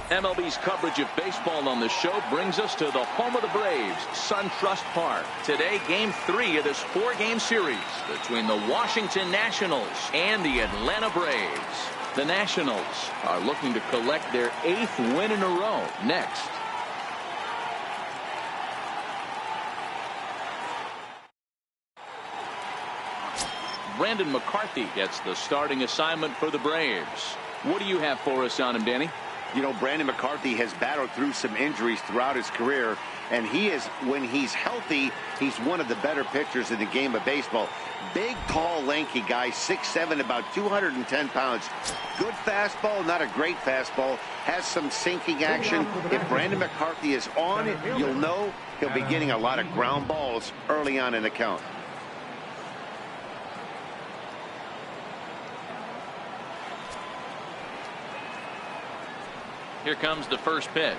MLB's coverage of baseball on the show brings us to the home of the Braves, SunTrust Park. Today, Game 3 of this 4-game series between the Washington Nationals and the Atlanta Braves. The Nationals are looking to collect their 8th win in a row next. Brandon McCarthy gets the starting assignment for the Braves. What do you have for us on him, Danny? You know, Brandon McCarthy has battled through some injuries throughout his career, and when he's healthy, he's one of the better pitchers in the game of baseball. Big, tall, lanky guy, 6'7", about 210 pounds. Good fastball, not a great fastball. Has some sinking action. If Brandon McCarthy is on it, you'll know he'll be getting a lot of ground balls early on in the count. Here comes the first pitch.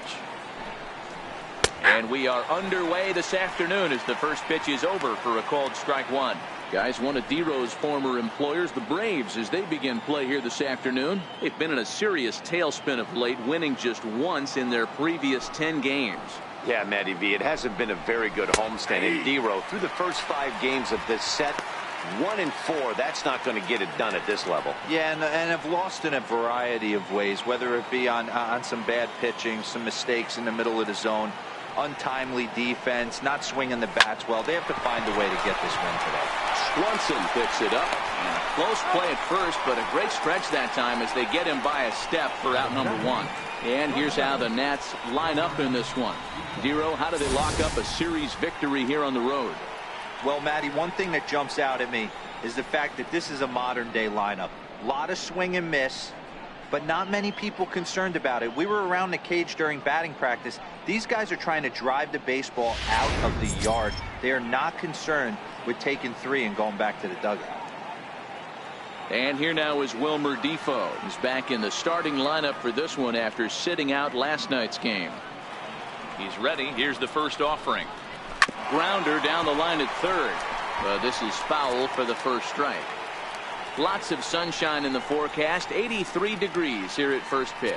And we are underway this afternoon as the first pitch is over for a called strike one. Guys, one of D-Row's former employers, the Braves, as they begin play here this afternoon. They've been in a serious tailspin of late, winning just once in their previous 10 games. Yeah, Matty V, it hasn't been a very good homestand in D-Row. Through the first 5 games of this set, 1-4, that's not going to get it done at this level. Yeah, and have lost in a variety of ways, whether it be on some bad pitching, some mistakes in the middle of the zone, untimely defense, not swinging the bats well. They have to find a way to get this win today. Swanson picks it up. And a close play at first, but a great stretch that time as they get him by a step for out number 1. And here's how the Nats line up in this one. D-Row, how do they lock up a series victory here on the road? Well, Matty, one thing that jumps out at me is the fact that this is a modern-day lineup. A lot of swing and miss, but not many people concerned about it. We were around the cage during batting practice. These guys are trying to drive the baseball out of the yard. They are not concerned with taking 3 and going back to the dugout. And here now is Wilmer Defoe. He's back in the starting lineup for this one after sitting out last night's game. He's ready. Here's the first offering. Grounder down the line at third. This is foul for the first strike. Lots of sunshine in the forecast. 83 degrees here at first pitch.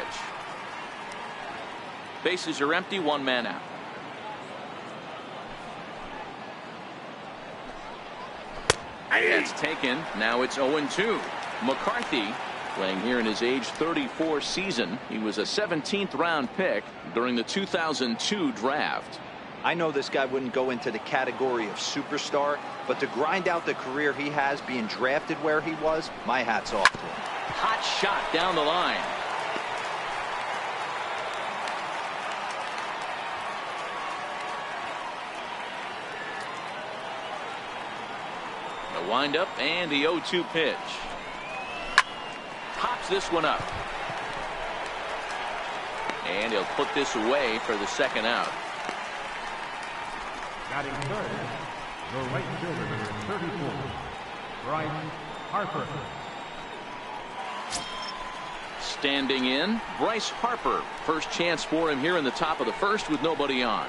Bases are empty. 1 man out. That's taken. Now it's 0-2. McCarthy playing here in his age 34 season. He was a 17th round pick during the 2002 draft. I know this guy wouldn't go into the category of superstar, but to grind out the career he has being drafted where he was, my hat's off to him. Hot shot down the line. The windup and the 0-2 pitch. Pops this one up. And he'll put this away for the second out. Batting third, your right fielder, number 34, Bryce Harper. Standing in, Bryce Harper. First chance for him here in the top of the first with nobody on.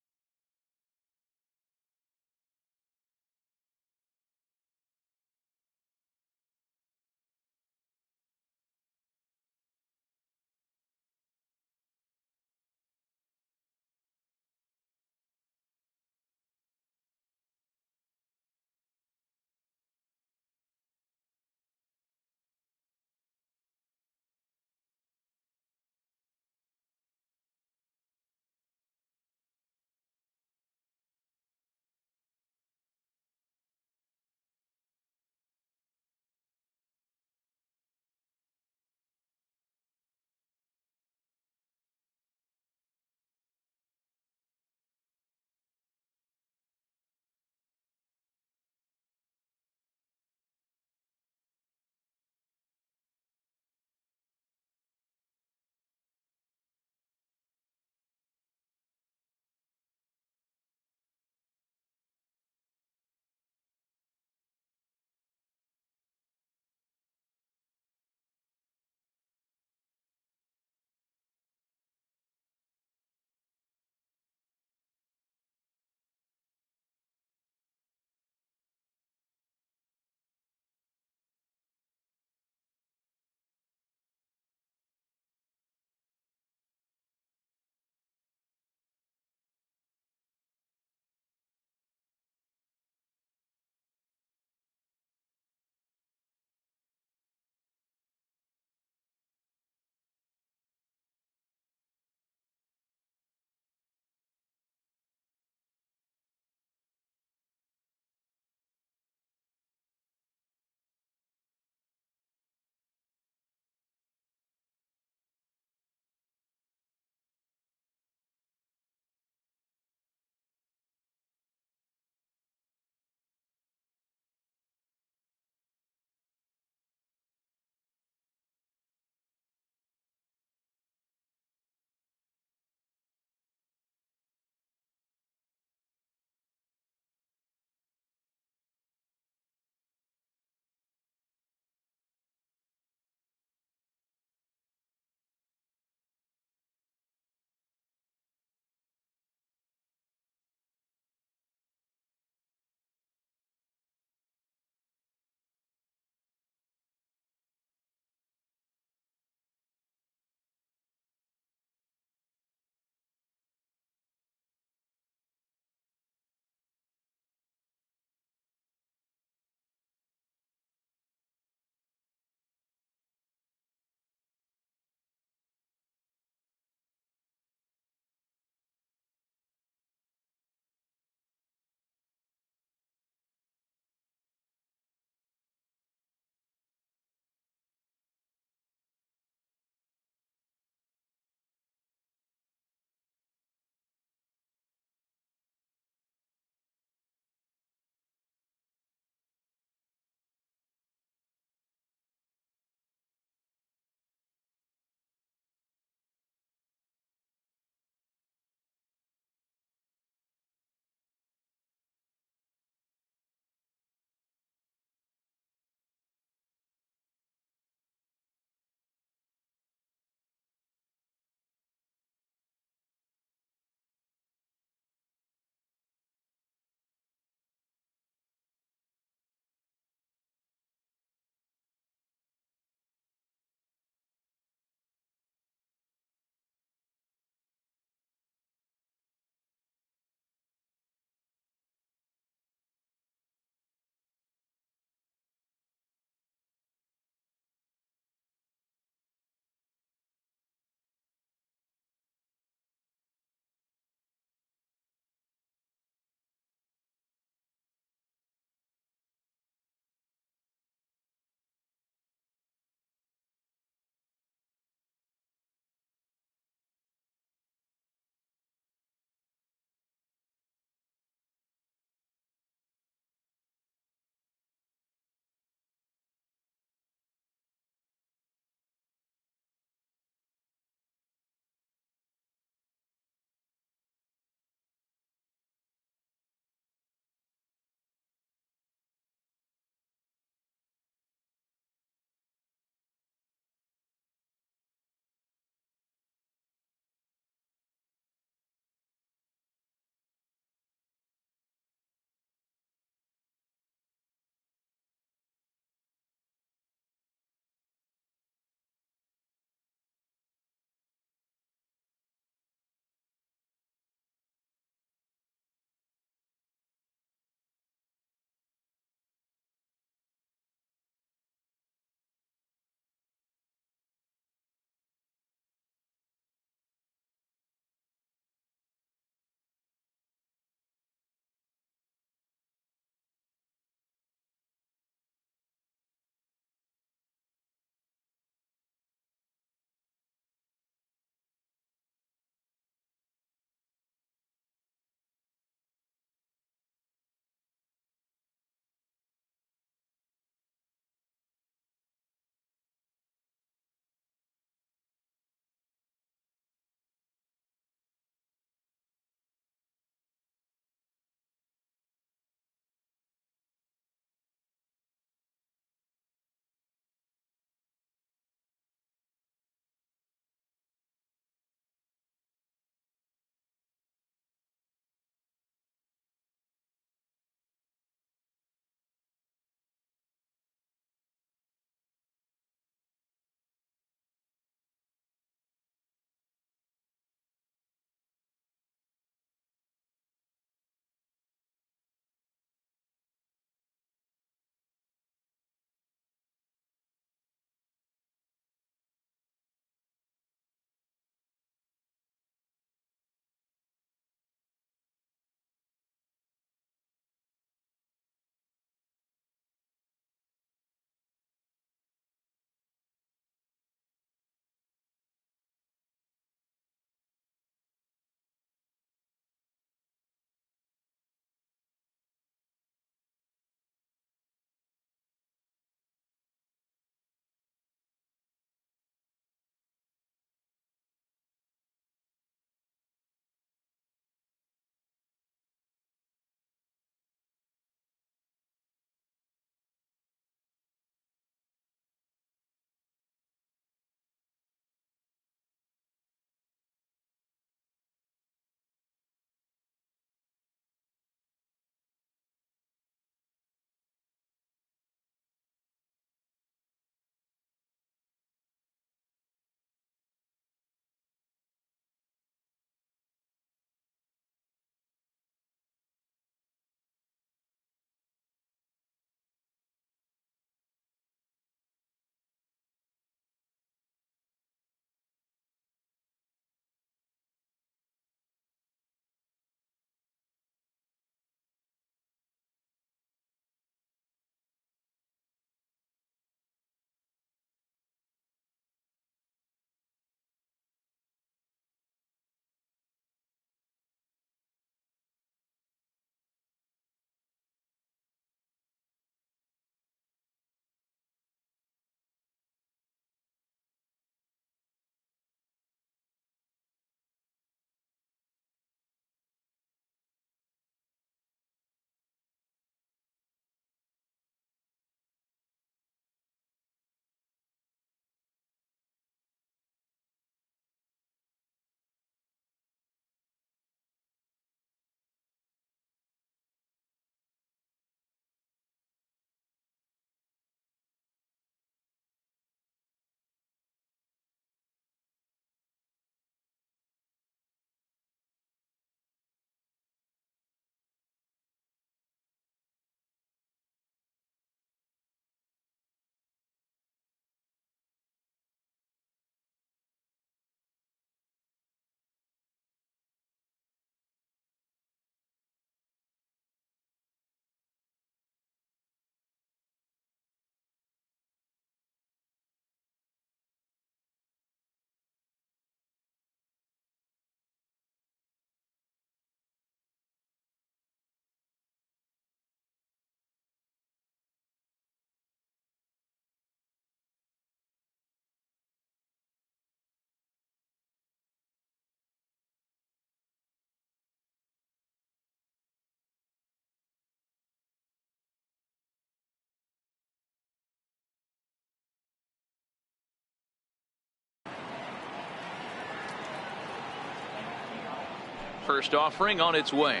First offering on its way.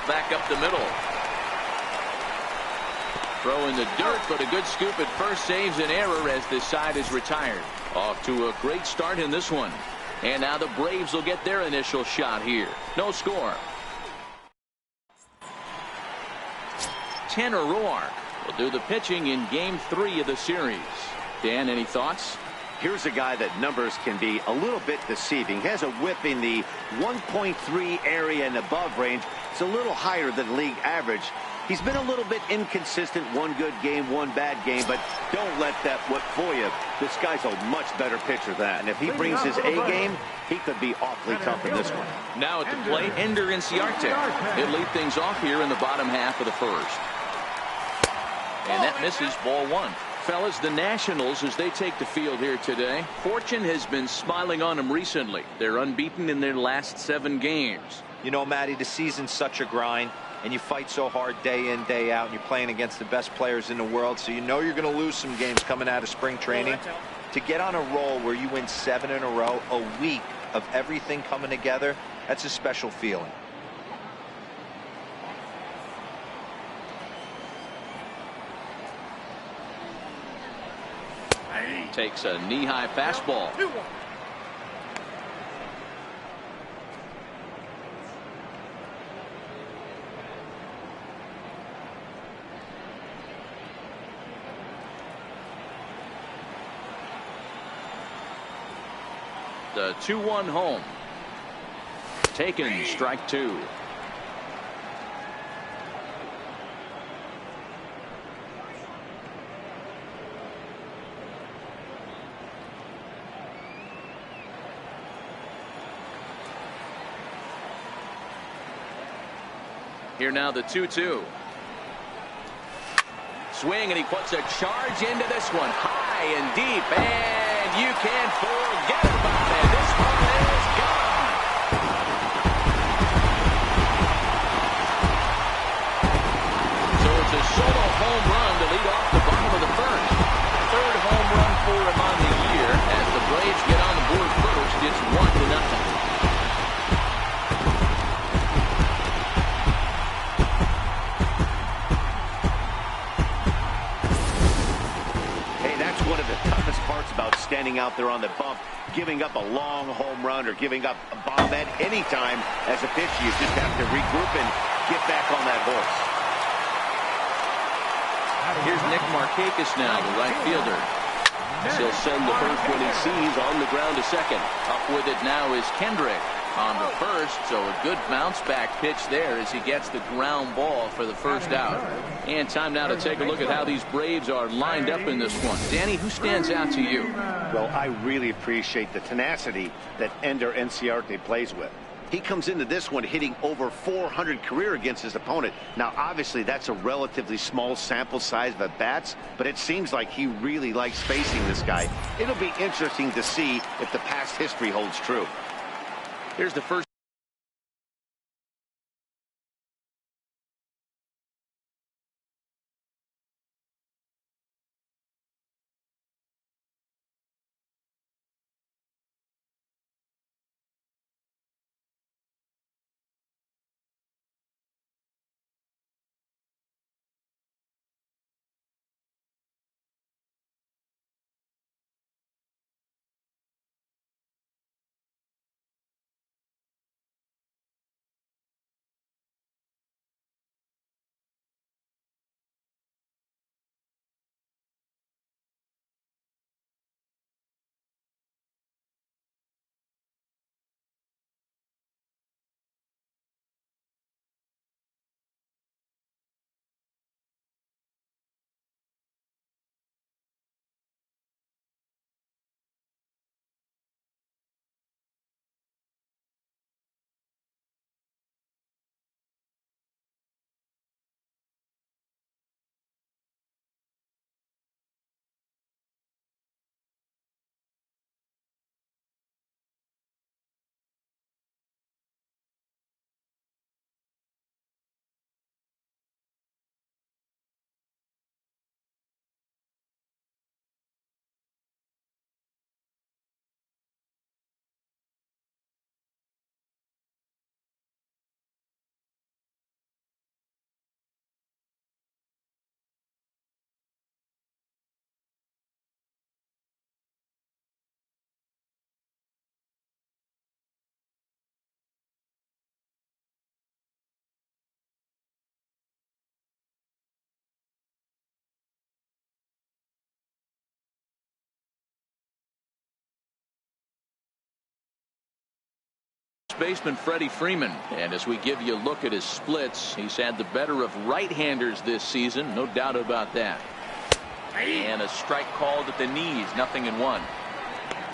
Back up the middle. Throw in the dirt, but a good scoop at first saves an error as this side is retired. Off to a great start in this one. And now the Braves will get their initial shot here. No score. Tanner Roark will do the pitching in Game 3 of the series. Dan, any thoughts? Here's a guy that numbers can be a little bit deceiving. He has a whip in the 1.3 area and above range. It's a little higher than league average. He's been a little bit inconsistent. One good game, one bad game, but don't let that whip fool you. This guy's a much better pitcher than that. And if he brings his A game, he could be awfully tough in this one. Now at the plate, Ender Inciarte. He'll lead things off here in the bottom half of the first. And that misses, ball one. Fellas, the Nationals, as they take the field here today, fortune has been smiling on them recently. They're unbeaten in their last 7 games. You know, Matty, the season's such a grind, and you fight so hard day in, day out, and you're playing against the best players in the world, so you know you're going to lose some games coming out of spring training. To get on a roll where you win 7 in a row, a week of everything coming together, that's a special feeling. Takes a knee-high fastball. The 2-1 home. Taken, strike 2. Here now the 2-2. Swing, and he puts a charge into this one. High and deep, and you can't forget about it. This one is gone. So it's a solo home run to lead off the bottom of the first. 3rd home run for him on the year. As the Braves get on the board first, it's 1-0. About standing out there on the bump, giving up a long home run or giving up a bomb at any time as a pitcher. You just have to regroup and get back on that horse. Here's Nick Markakis now, the right fielder. He'll send the first one he sees on the ground to second. Up with it now is Kendrick on the first, so a good bounce back pitch there as he gets the ground ball for the first out. And time now to take a look at how these Braves are lined up in this one. Danny, who stands out to you? Well, I really appreciate the tenacity that Ender Inciarte plays with. He comes into this one hitting over 400 career against his opponent. Now, obviously, that's a relatively small sample size of at-bats, but it seems like he really likes facing this guy. It'll be interesting to see if the past history holds true. Here's the first. first baseman Freddie Freeman. And as we give you a look at his splits, he's had the better of right-handers this season, no doubt about that. And a strike called at the knees, 0-1.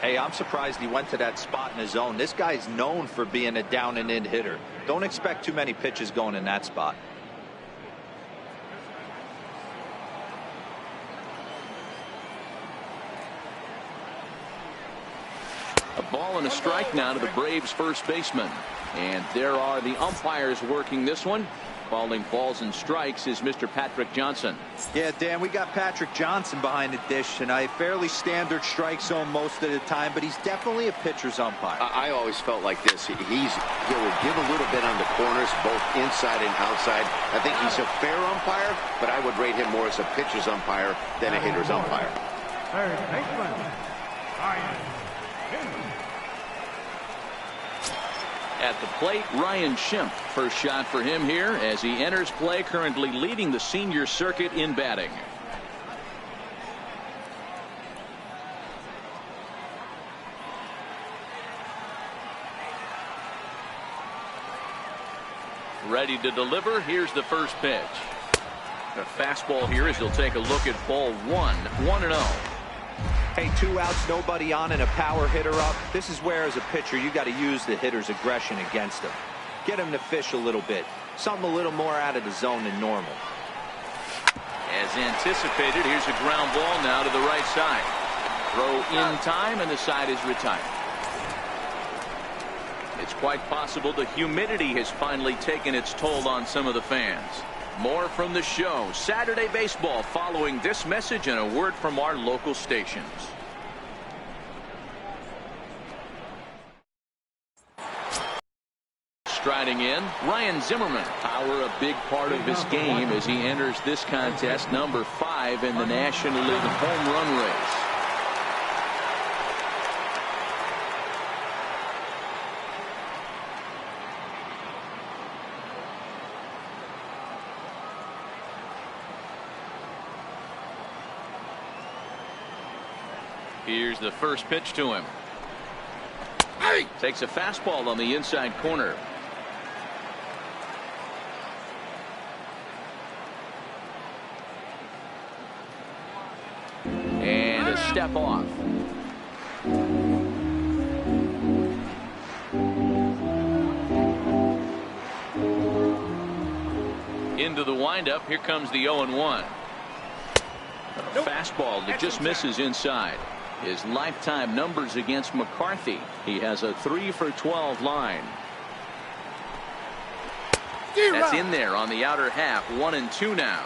Hey, I'm surprised he went to that spot in his zone. This guy's known for being a down and in hitter. Don't expect too many pitches going in that spot. A ball and a strike now to the Braves first baseman. And there are the umpires working this one. Calling balls and strikes is Mr. Patrick Johnson. Yeah, Dan, we got Patrick Johnson behind the dish tonight. Fairly standard strike zone most of the time, but he's definitely a pitcher's umpire. I always felt like this. He will give a little bit on the corners, both inside and outside. I think he's a fair umpire, but I would rate him more as a pitcher's umpire than a hitter's umpire. Third baseman, Ryan Schimpf. At the plate, Ryan Schimpf. First shot for him here as he enters play, currently leading the senior circuit in batting. Ready to deliver. Here's the first pitch. A fastball here as he'll take a look at ball 1, 1-0. Hey, 2 outs, nobody on, and a power hitter up. This is where, as a pitcher, you got to use the hitter's aggression against him. Get him to fish a little bit. Something a little more out of the zone than normal. As anticipated, here's a ground ball now to the right side. Throw in time, and the side is retired. It's quite possible the humidity has finally taken its toll on some of the fans. More from the show. Saturday Baseball following this message and a word from our local stations. Striding in, Ryan Zimmerman. Power a big part of his game as he enters this contest, number 5 in the National League home run race. Here's the first pitch to him. Takes a fastball on the inside corner. And a step off. Into the windup. Here comes the 0-1. A fastball that just misses inside. His lifetime numbers against McCarthy. He has a 3 for 12 line. That's in there on the outer half. 1-2 now.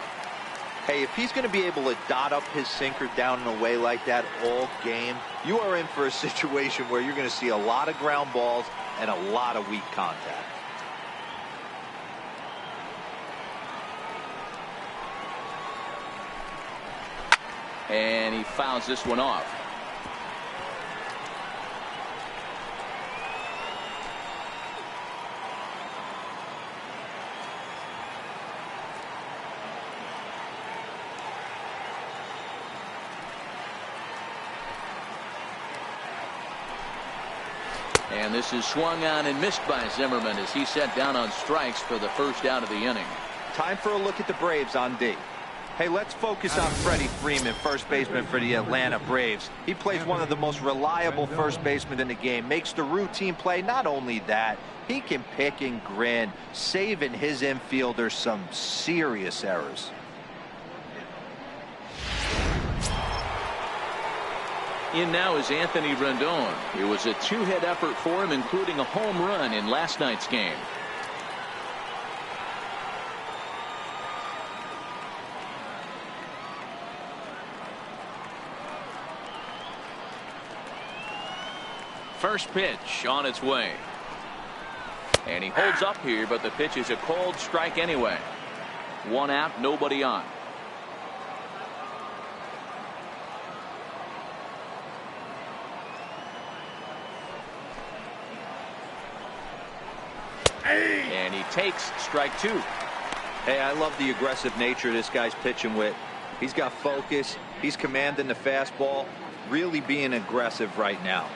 Hey, if he's going to be able to dot up his sinker down and away like that all game, you are in for a situation where you're going to see a lot of ground balls and a lot of weak contact. And he fouls this one off. And this is swung on and missed by Zimmerman as he set down on strikes for the first out of the inning. Time for a look at the Braves on D. Hey, let's focus on Freddie Freeman, first baseman for the Atlanta Braves. He plays one of the most reliable first basemen in the game, makes the routine play. Not only that, he can pick and grin, saving his infielders some serious errors. In now is Anthony Rendon. It was a 2-hit effort for him, including a home run in last night's game. First pitch on its way. And he holds up here, but the pitch is a called strike anyway. 1 out, nobody on. And he takes strike 2. Hey, I love the aggressive nature this guy's pitching with. He's got focus. He's commanding the fastball. Really being aggressive right now.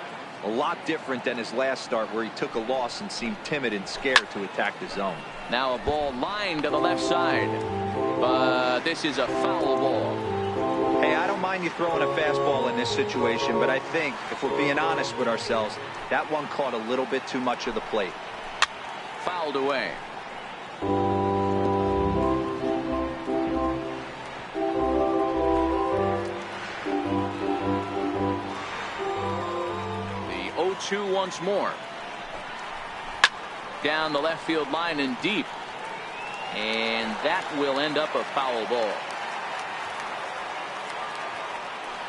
A lot different than his last start where he took a loss and seemed timid and scared to attack the zone. Now a ball lined to the left side. But this is a foul ball. Hey, I don't mind you throwing a fastball in this situation, but I think, if we're being honest with ourselves, that one caught a little bit too much of the plate. Fouled away. The 0-2 once more. Down the left field line and deep. And that will end up a foul ball.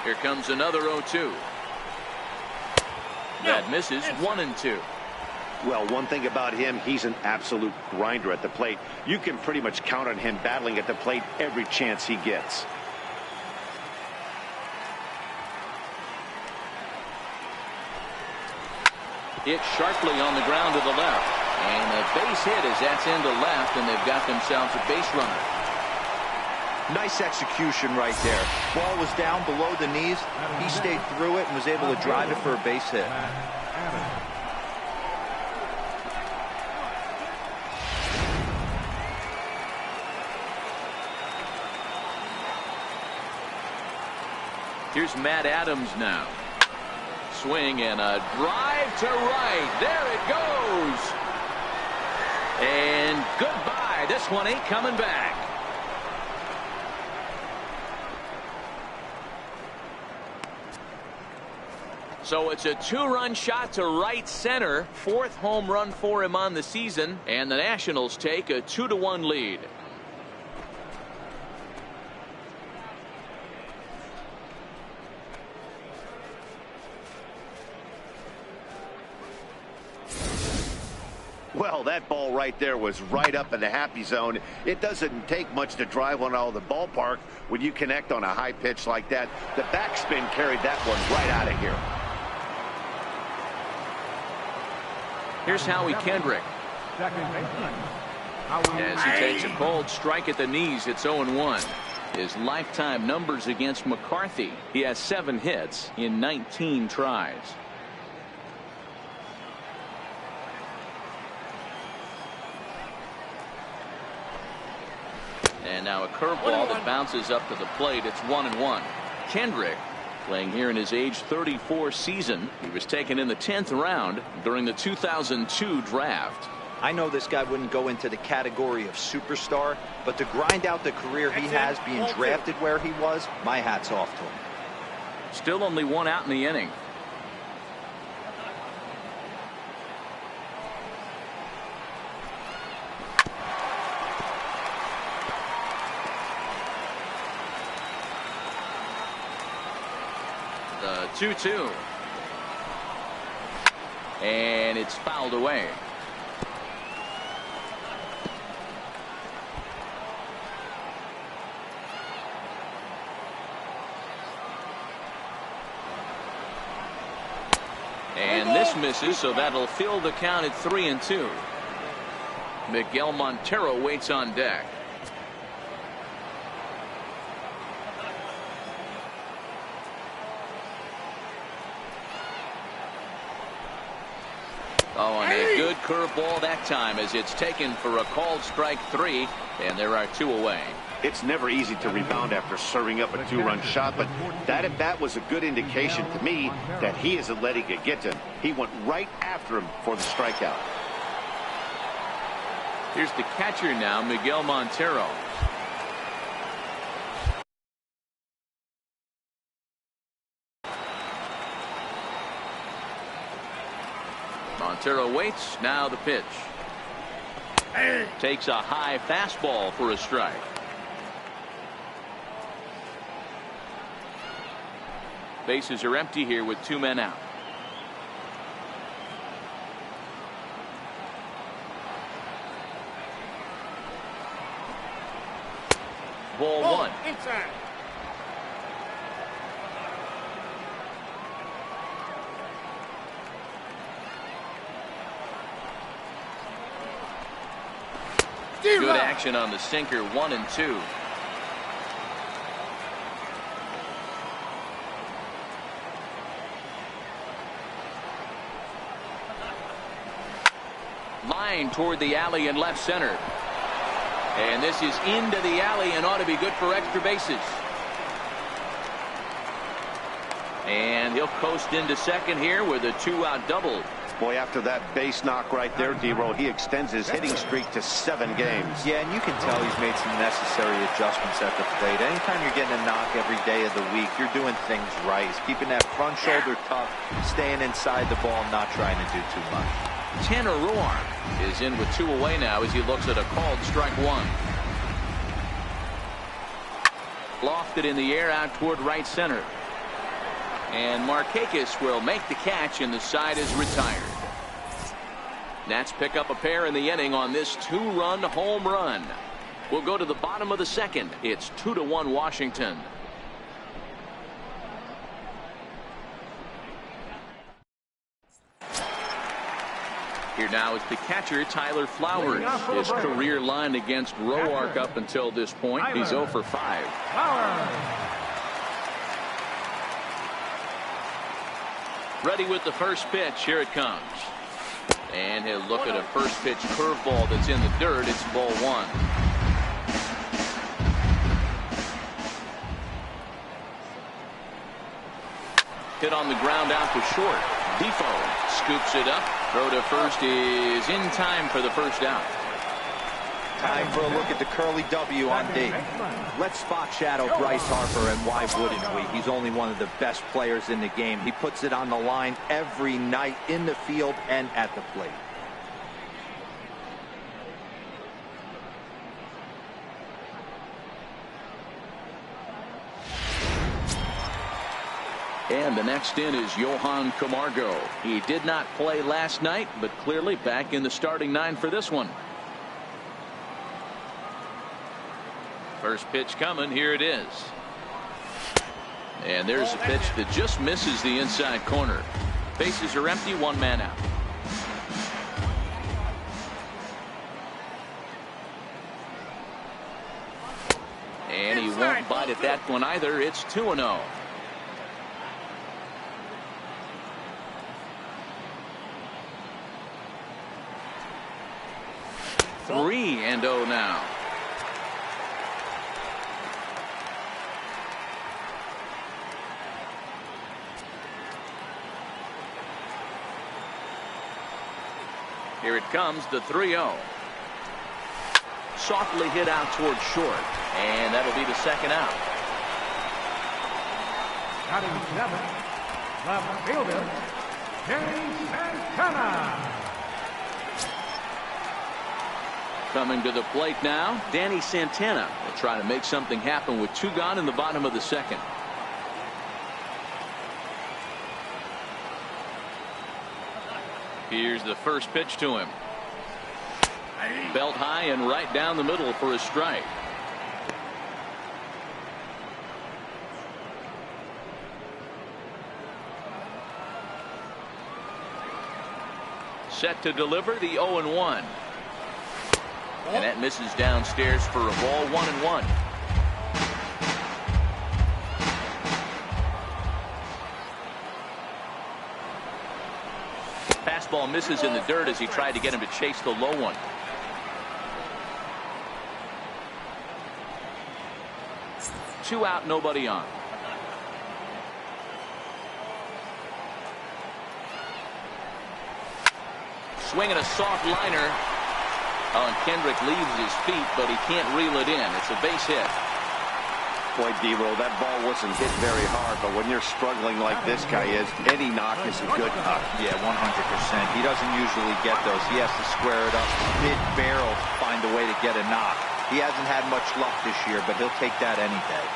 Here comes another 0-2. That misses. 1-2. Well, one thing about him, he's an absolute grinder at the plate. You can pretty much count on him battling at the plate every chance he gets. Hit sharply on the ground to the left. And a base hit as that's into left, and they've got themselves a base runner. Nice execution right there. Ball was down below the knees. He stayed through it and was able to drive it for a base hit. Here's Matt Adams now. Swing and a drive to right. There it goes. And goodbye. This one ain't coming back. So it's a two-run shot to right center. Fourth home run for him on the season. And the Nationals take a 2-1 lead. Well, that ball right there was right up in the happy zone. It doesn't take much to drive one out of the ballpark when you connect on a high pitch like that. The backspin carried that one right out of here. Here's Howie Kendrick. As he takes a cold strike at the knees, it's 0-1. His lifetime numbers against McCarthy. He has 7 hits in 19 tries. And now a curveball that bounces up to the plate. It's 1-1. Kendrick, playing here in his age 34 season. He was taken in the 10th round during the 2002 draft. I know this guy wouldn't go into the category of superstar, but to grind out the career he has being drafted where he was, my hat's off to him. Still only 1 out in the inning. The 2-2. And it's fouled away. And this misses, so that'll fill the count at 3-2. Miguel Montero waits on deck. Oh, and a good curveball that time as it's taken for a called strike 3, and there are 2 away. It's never easy to rebound after serving up a 2-run shot, but that at bat was a good indication to me that he isn't letting it get to him. He went right after him for the strikeout. Here's the catcher now, Miguel Montero. Montero waits. Now the pitch. Takes a high fastball for a strike. Bases are empty here with 2 men out. Ball 1. Inside. Good action on the sinker. 1-2. line toward the alley in left center. And this is into the alley and ought to be good for extra bases. And he'll coast into second here with a 2-out double. Boy, after that base knock right there, D-Roll, he extends his hitting streak to 7 games. Yeah, and you can tell he's made some necessary adjustments at the plate. Anytime you're getting a knock every day of the week, you're doing things right. He's keeping that front shoulder tough, staying inside the ball, not trying to do too much. Tanner Roar is in with 2 away now as he looks at a called strike 1. Lofted in the air out toward right center. And Markakis will make the catch, and the side is retired. Nats pick up a pair in the inning on this 2-run home run. We'll go to the bottom of the second. It's 2-1 Washington. Here now is the catcher, Tyler Flowers. His career line against Roark up until this point. He's 0 for 5. Ready with the first pitch. Here it comes. And he'll look at a first pitch curveball that's in the dirt. It's ball 1. Hit on the ground out to short. Defoe scoops it up. Throw to first is in time for the first out. Time for a look at the curly W on D. Let's spot shadow Bryce Harper, and why wouldn't we? He's only one of the best players in the game. He puts it on the line every night in the field and at the plate. And the next in is Johan Camargo. He did not play last night, but clearly back in the starting 9 for this one. First pitch coming. Here it is. And there's a pitch that just misses the inside corner. Bases are empty. 1 man out. And he won't bite at that one either. It's 2-0. 3-0 now. Here it comes, the 3-0. Softly hit out towards short, and that'll be the second out. Batting 7, left fielder, Danny Santana. Coming to the plate now, Danny Santana will try to make something happen with 2 gone in the bottom of the second. Here's the first pitch to him. Belt high and right down the middle for a strike. Set to deliver the 0-1. And that misses downstairs for a ball. 1-1. Fastball misses in the dirt as he tried to get him to chase the low one. Two out, nobody on. Swinging a soft liner. Oh, and Kendrick leaves his feet, but he can't reel it in. It's a base hit. Boy, D-Roll, that ball wasn't hit very hard, but when you're struggling like this guy is, any knock is a good knock. Yeah, 100%. He doesn't usually get those. He has to square it up mid-barrel to find a way to get a knock. He hasn't had much luck this year, but he'll take that any day.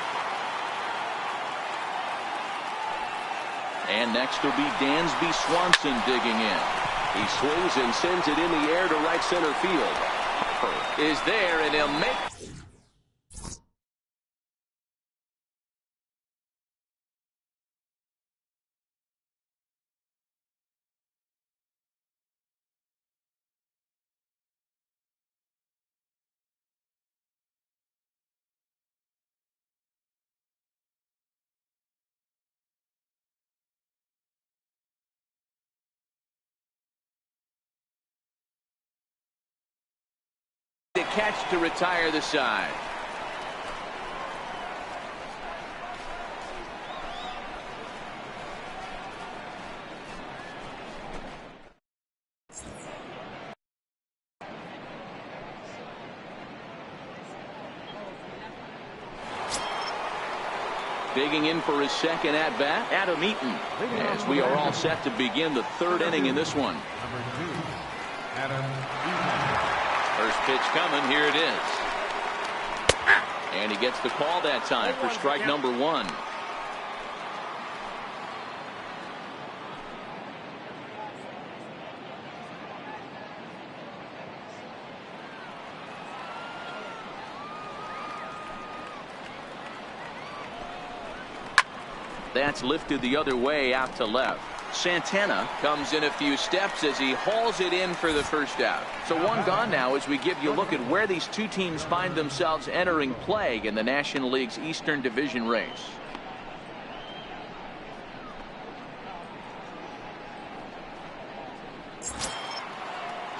And next will be Dansby Swanson digging in. He swings and sends it in the air to right center field. Harper is there, and he'll make catch to retire the side. Digging in for his second at-bat, Adam Eaton, as we are all set to begin the third inning in this one. Number 2, Adam Eaton. First pitch coming, here it is. And he gets the call that time for strike number 1. That's lifted the other way out to left. Santana comes in a few steps as he hauls it in for the first out. So one gone now as we give you a look at where these two teams find themselves entering play in the National League's Eastern Division race.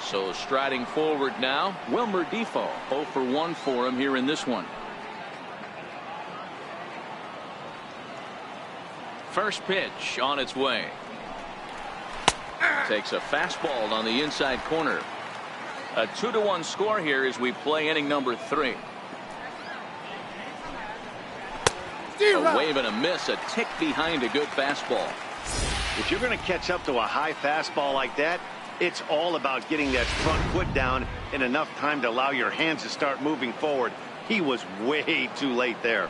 So striding forward now, Wilmer Difo. 0 for 1 for him here in this one. First pitch on its way. Takes a fastball on the inside corner. A 2-1 score here as we play inning number 3. A wave and a miss, a tick behind a good fastball. If you're going to catch up to a high fastball like that, it's all about getting that front foot down in enough time to allow your hands to start moving forward. He was way too late there.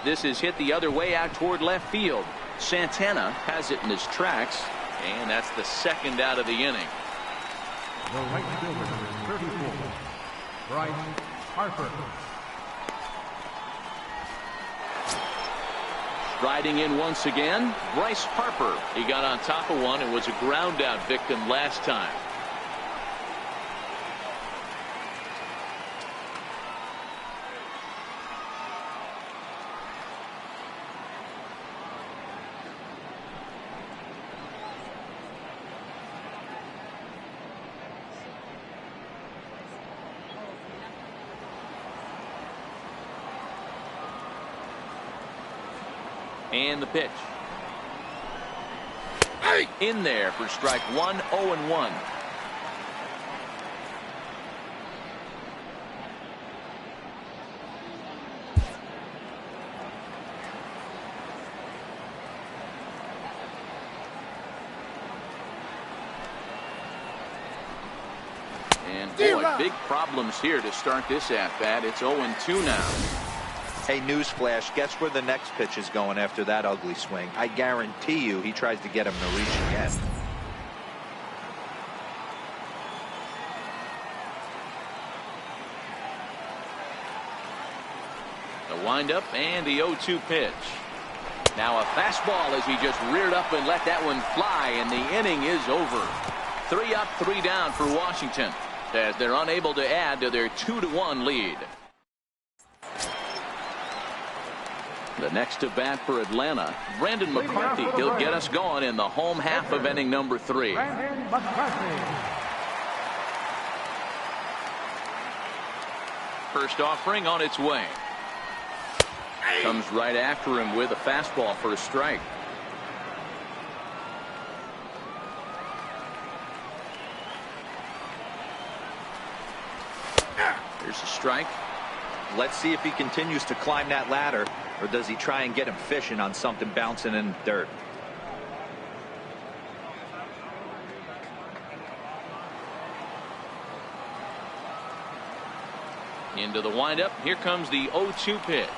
This is hit the other way out toward left field. Santana has it in his tracks, and that's the second out of the inning. The right fielder, number 34, Bryce Harper. Riding in once again, Bryce Harper. He got on top of one and was a ground out victim last time. And the pitch. In there for strike 1, 0-1. And boy, big problems here to start this at-bat. It's 0-2 now. Hey, newsflash, guess where the next pitch is going after that ugly swing? I guarantee you he tries to get him to reach again. The windup and the 0-2 pitch. Now a fastball as he just reared up and let that one fly, and the inning is over. 3 up, 3 down for Washington as they're unable to add to their 2-1 lead. The next to bat for Atlanta, Brandon McCarthy. He'll get us going in the home half of inning number 3. Brandon McCarthy. First offering on its way. Comes right after him with a fastball for a strike. Here's a strike. Let's see if he continues to climb that ladder, or does he try and get him fishing on something bouncing in the dirt. Into the windup. Here comes the 0-2 pitch.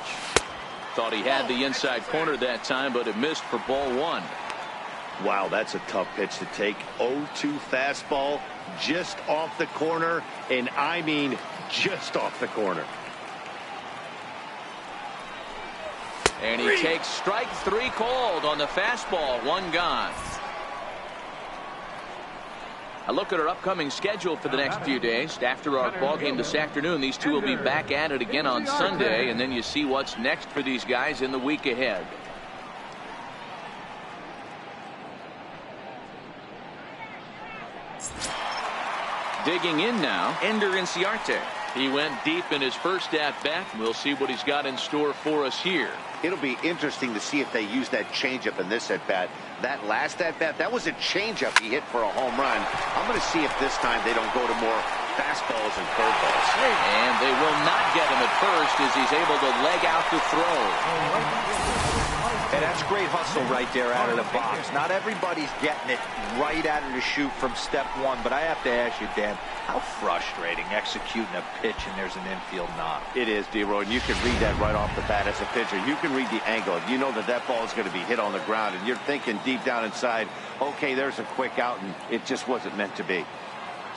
Thought he had the inside corner that time, but it missed for ball 1. Wow, that's a tough pitch to take. 0-2 fastball just off the corner, and I mean just off the corner. And he takes strike 3 called on the fastball. 1 gone. A look at our upcoming schedule for the next few days. After our ball game this afternoon, these two will be back at it again on Sunday, and then you see what's next for these guys in the week ahead. Digging in now, Ender Inciarte. He went deep in his first at-bat. We'll see what he's got in store for us here. It'll be interesting to see if they use that changeup in this at-bat. That last at-bat, that was a changeup he hit for a home run. I'm going to see if this time they don't go to more fastballs and curveballs. And they will not get him at first as he's able to leg out the throw. And that's great hustle right there out of the box. Not everybody's getting it right out of the chute from step one, but I have to ask you, Dan, how frustrating executing a pitch and there's an infield knock. It is, D-Roy, and you can read that right off the bat as a pitcher. You can read the angle. You know that that ball is going to be hit on the ground, and you're thinking deep down inside, okay, there's a quick out, and it just wasn't meant to be.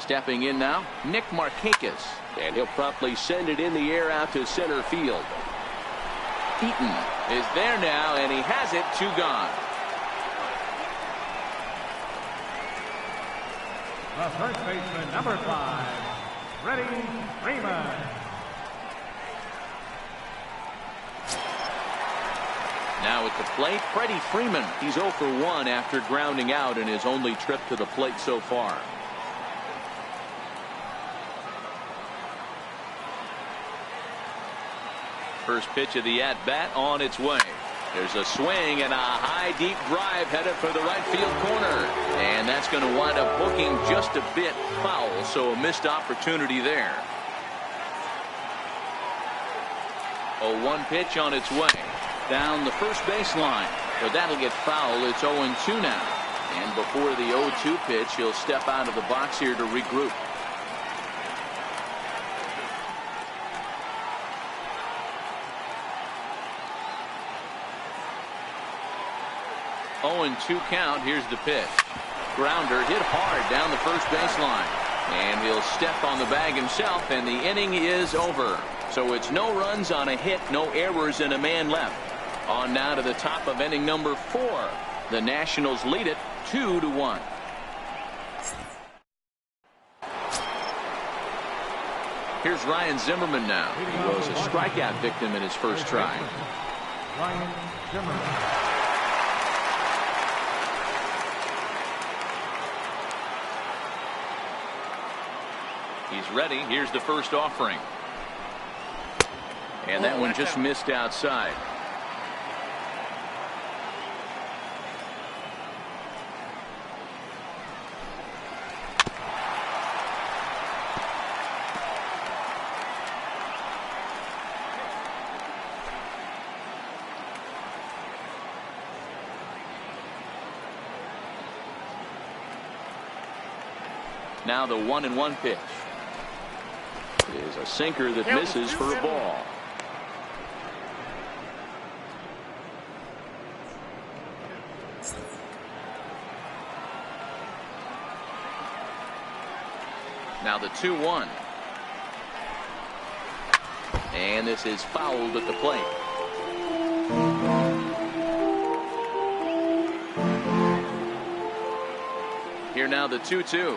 Stepping in now, Nick Markakis. And he'll promptly send it in the air out to center field. Eaton is there now, and he has it. 2 gone. The first baseman, number 5, Freddie Freeman. Now at the plate, Freddie Freeman. He's 0 for 1 after grounding out in his only trip to the plate so far. First pitch of the at-bat on its way. There's a swing and a high deep drive headed for the right field corner. And that's going to wind up hooking just a bit foul, so a missed opportunity there. 0-1 pitch on its way. Down the first baseline. But that'll get foul. It's 0-2 now. And before the 0-2 pitch, he'll step out of the box here to regroup. And 2 count. Here's the pitch. Grounder hit hard down the first baseline. And he'll step on the bag himself, and the inning is over. So it's no runs on a hit, no errors, and a man left. On now to the top of inning number 4. The Nationals lead it 2-1. Here's Ryan Zimmerman now. He was a strikeout victim in his first try. Ryan Zimmerman. He's ready. Here's the first offering. And that one just missed outside. Now the 1-1 pitch. Is a sinker that misses for a ball. Now the 2-1. And this is fouled at the plate. Here now the 2-2.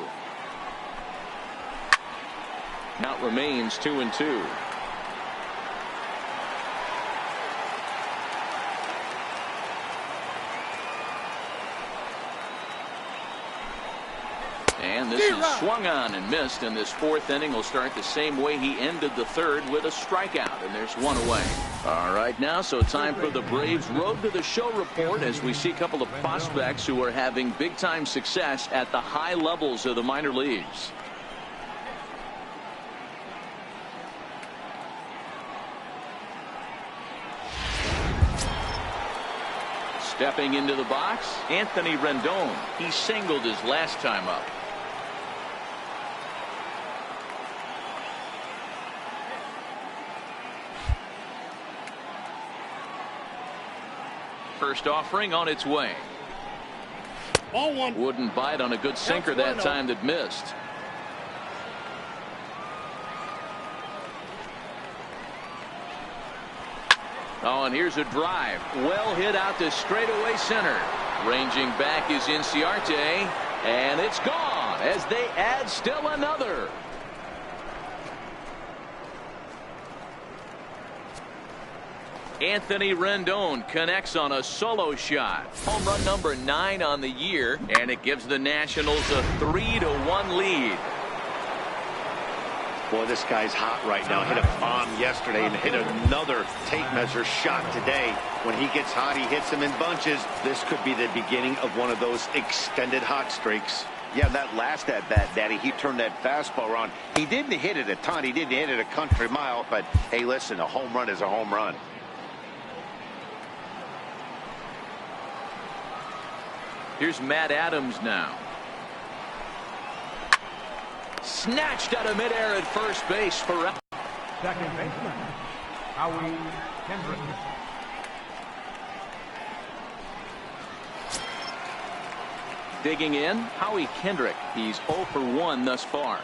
Count remains 2-2. And this is swung on and missed, and this 4th inning will start the same way he ended the 3rd, with a strikeout, and there's 1 away. All right, now so time for the Braves Road to the Show report as we see a couple of prospects who are having big time success at the high levels of the minor leagues. Stepping into the box, Anthony Rendon. He singled his last time up. First offering on its way. Ball 1. Wouldn't bite on a good sinker that time that missed. Oh, and here's a drive. Well hit out to straightaway center. Ranging back is Inciarte, and it's gone as they add still another. Anthony Rendon connects on a solo shot. Home run number 9 on the year, and it gives the Nationals a 3-1 lead. Boy, this guy's hot right now. Hit a bomb yesterday and hit another tape measure shot today. When he gets hot, he hits them in bunches. This could be the beginning of one of those extended hot streaks. Yeah, that last at-bat, Daddy, he turned that fastball around. He didn't hit it a ton. He didn't hit it a country mile. But, hey, listen, a home run is a home run. Here's Matt Adams now. Snatched out of midair at first base for Second baseman, Howie Kendrick. digging in. Howie Kendrick. He's 0 for 1 thus far.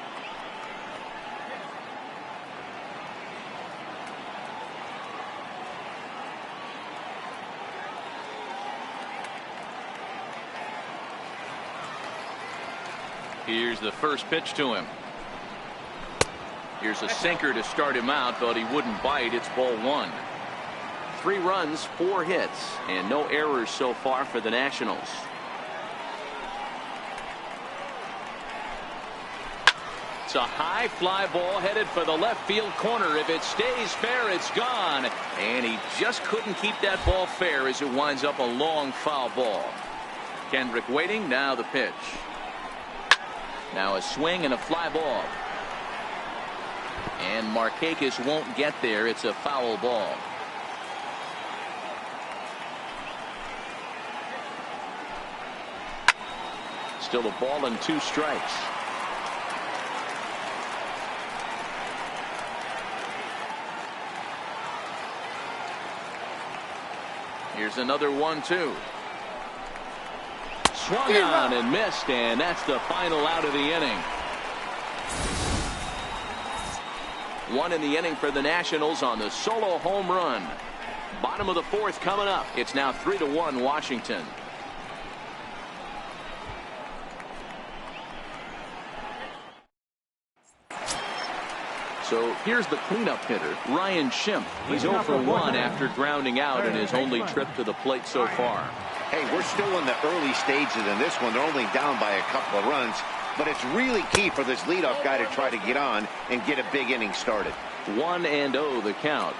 Here's the first pitch to him. Here's a sinker to start him out, but he wouldn't bite. It's ball 1. 3 runs, 4 hits, and no errors so far for the Nationals. It's a high fly ball headed for the left field corner. If it stays fair, it's gone. And he just couldn't keep that ball fair as it winds up a long foul ball. Kendrick waiting. Now the pitch. Now a swing and a fly ball. And Markakis won't get there. It's a foul ball. Still a ball and 2 strikes. Here's another 1-2. Swung on and missed, and that's the final out of the inning. 1 in the inning for the Nationals on the solo home run. Bottom of the 4th coming up. It's now 3-1 Washington. So here's the cleanup hitter, Ryan Schimpf. He's 0 for 1 after grounding out in his only trip to the plate so far. Hey, we're still in the early stages in this one. They're only down by a couple of runs, but it's really key for this leadoff guy to try to get on and get a big inning started. 1-0 the count.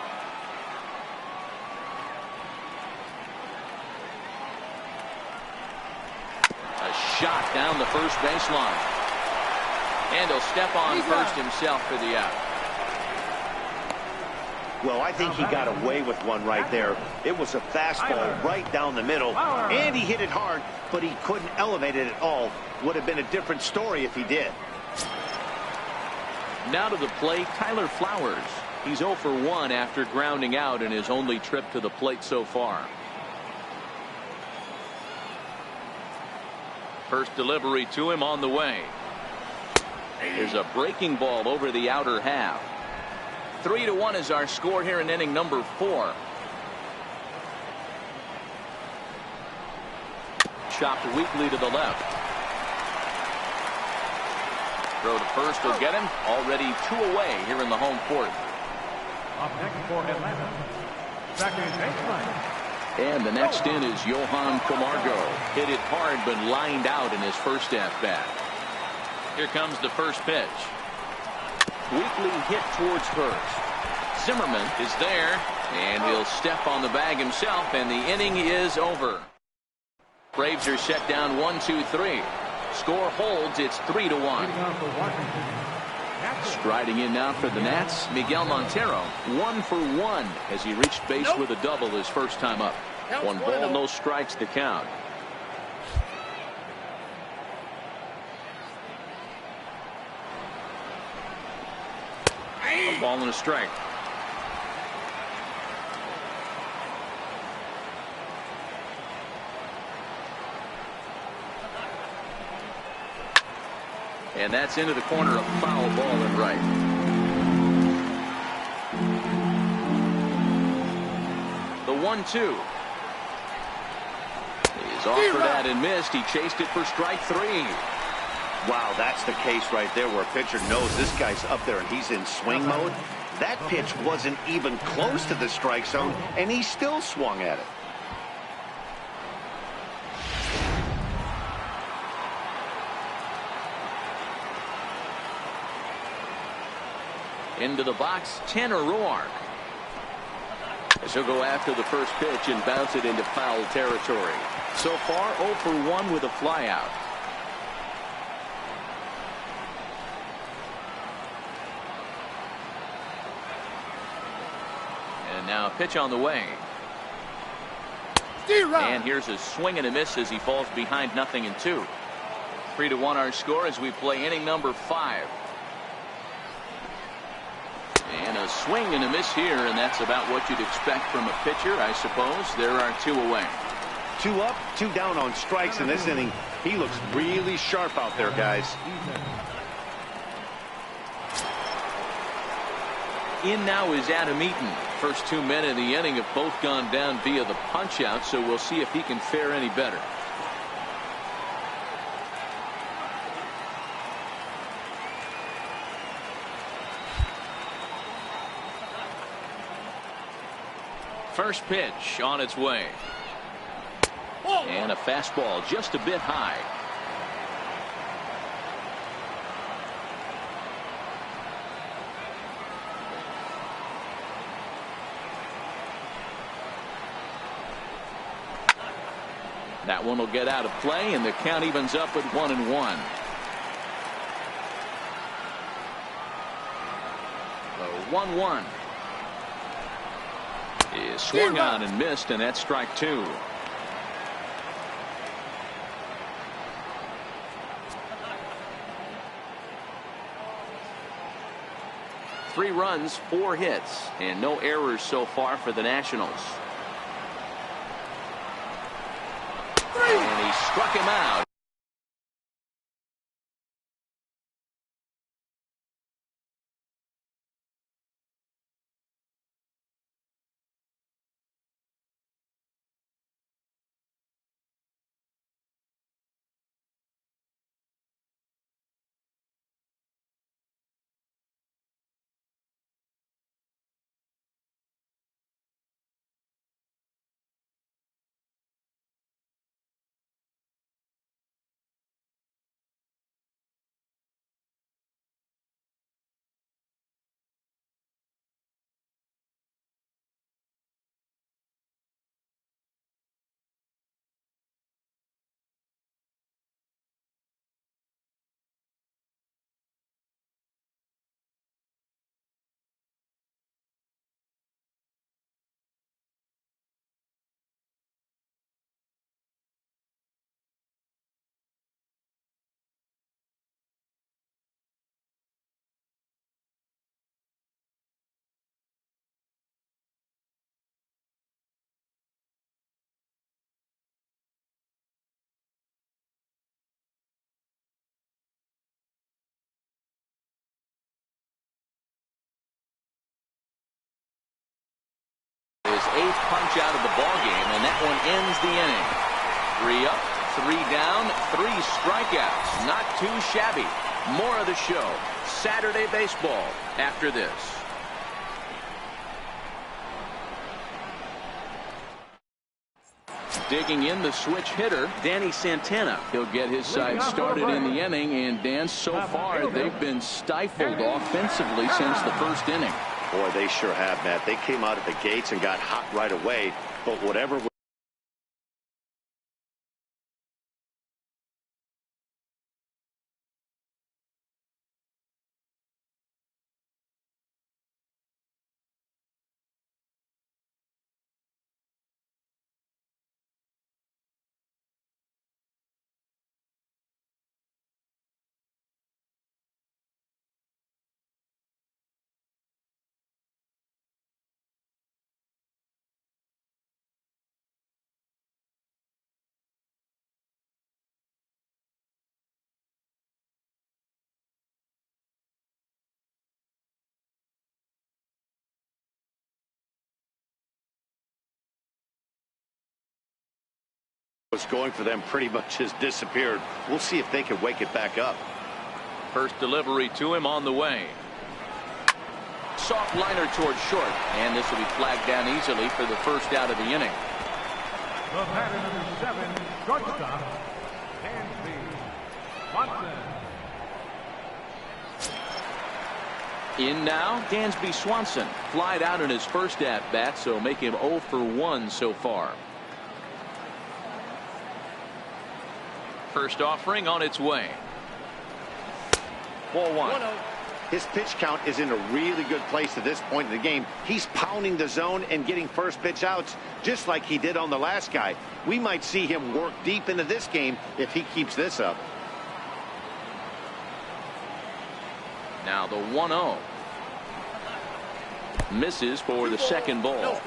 A shot down the first baseline. And he'll step on first himself for the out. Well, I think he got away with one right there. It was a fastball right down the middle, and he hit it hard, but he couldn't elevate it at all. Would have been a different story if he did. Now to the plate, Tyler Flowers. He's 0 for 1 after grounding out in his only trip to the plate so far. First delivery to him on the way. There's a breaking ball over the outer half. 3-1 is our score here in inning number 4. Chopped weakly to the left. Throw to first will get him. Already 2 away here in the home 4th. Up next for Atlanta, second baseman. And the next in is Johan Camargo. Hit it hard but lined out in his first at-bat. Here comes the first pitch. Weakly hit towards first. Zimmerman is there, and he'll step on the bag himself, and the inning is over. Braves are set down 1-2-3. Score holds. It's 3-1. Striding in now for the Nats, Miguel Montero. 1 for 1 as he reached base with a double his first time up. 1 ball, no strikes the count. A ball and a strike. And that's into the corner, a foul ball and right. The 1-2. He's offered at and missed. He chased it for strike 3. Wow, that's the case right there where a pitcher knows this guy's up there and he's in swing mode. That pitch wasn't even close to the strike zone, and he still swung at it. Into the box, 10 O'Rourke. As he'll go after the first pitch and bounce it into foul territory. So far, 0 for 1 with a flyout. And now a pitch on the way. And here's a swing and a miss as he falls behind 0-2. 3-1 our score as we play inning number 5. And a swing and a miss here, and that's about what you'd expect from a pitcher, I suppose. There are 2 away. 2 up, 2 down on strikes in this inning. He looks really sharp out there, guys. In now is Adam Eaton. First 2 men in the inning have both gone down via the punch out, so we'll see if he can fare any better. First pitch on its way. And a fastball just a bit high. That one will get out of play, and the count evens up at 1-1. The 1-1 is swung on and missed, and that's strike 2. Three runs, 4 hits, and no errors so far for the Nationals. And he struck him out. His 8th punch out of the ball game, and that one ends the inning. 3 up, 3 down, 3 strikeouts. Not too shabby. More of the show. Saturday baseball after this. Digging in the switch hitter, Danny Santana. He'll get his side started in the inning, and Dan, so far they've been stifled offensively since the first inning. Boy, they sure have, Matt. They came out of the gates and got hot right away, but whatever was going for them pretty much has disappeared. We'll see if they can wake it back up. First delivery to him on the way. Soft liner towards short, and this will be flagged down easily for the first out of the inning. The batter number 7, shortstop, Anthony Watson. In now, Dansby Swanson. Flied out in his first at-bat, so make him 0 for 1 so far. First offering on its way. Ball 1. His pitch count is in a really good place at this point in the game. He's pounding the zone and getting first pitch outs just like he did on the last guy. We might see him work deep into this game if he keeps this up. Now the 1-0. Misses for the second ball.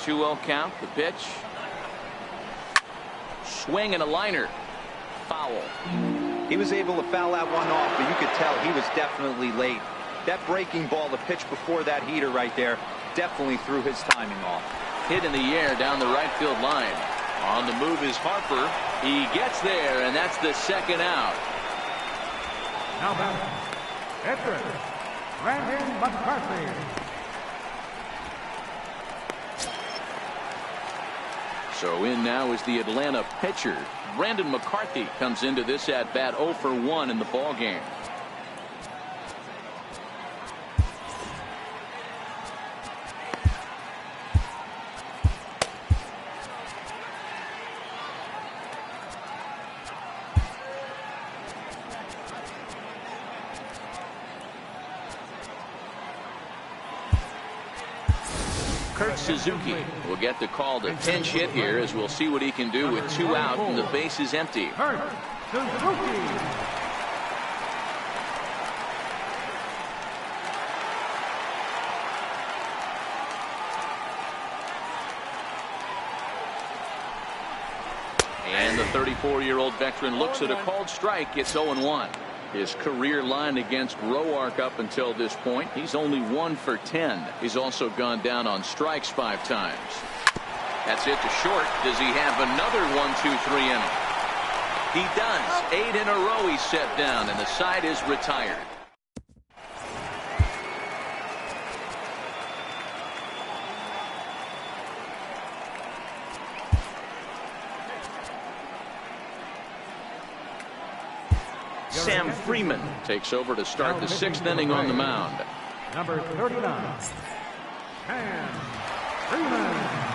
Two-0 count. The pitch. Swing and a liner. Foul. He was able to foul that one off, but you could tell he was definitely late. That breaking ball, the pitch before that heater right there, definitely threw his timing off. Hit in the air down the right field line. On the move is Harper. He gets there, and that's the second out. Now back, Edgar, Brandon McCarthy. So in now is the Atlanta pitcher. Brandon McCarthy comes into this at bat 0 for 1 in the ball game. Kurt Suzuki will get the call to pinch hit here, as we'll see what he can do with 2 out and the base is empty. Kurt Suzuki. And the 34-year-old veteran looks at a called strike. It's 0-1. His career line against Roark up until this point, he's only 1 for 10. He's also gone down on strikes 5 times. That's it to short. Does he have another 1-2-3 inning? He does. 8 in a row he's set down, and the side is retired. Sam Freeman takes over to start the 6th inning on the mound. Number 39, Sam Freeman.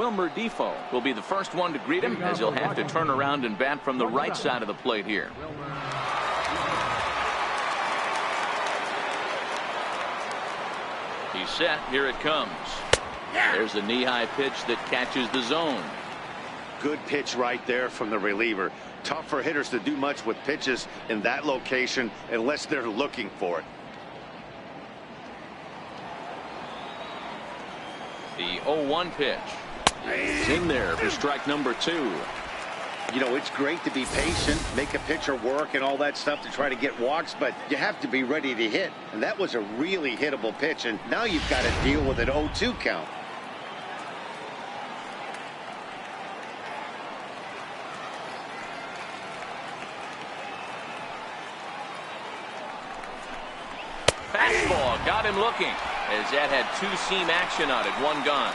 Wilmer Defoe will be the first one to greet him, as he'll have to turn around and bat from the right side of the plate here. He's set. Here it comes. There's a knee-high pitch that catches the zone. Good pitch right there from the reliever. Tough for hitters to do much with pitches in that location unless they're looking for it. The 0-1 pitch. It's in there for strike number 2. You know, it's great to be patient, make a pitcher work and all that stuff to try to get walks, but you have to be ready to hit. And that was a really hittable pitch, and now you've got to deal with an 0-2 count. Fastball got him looking, as that had two-seam action on it. One gone.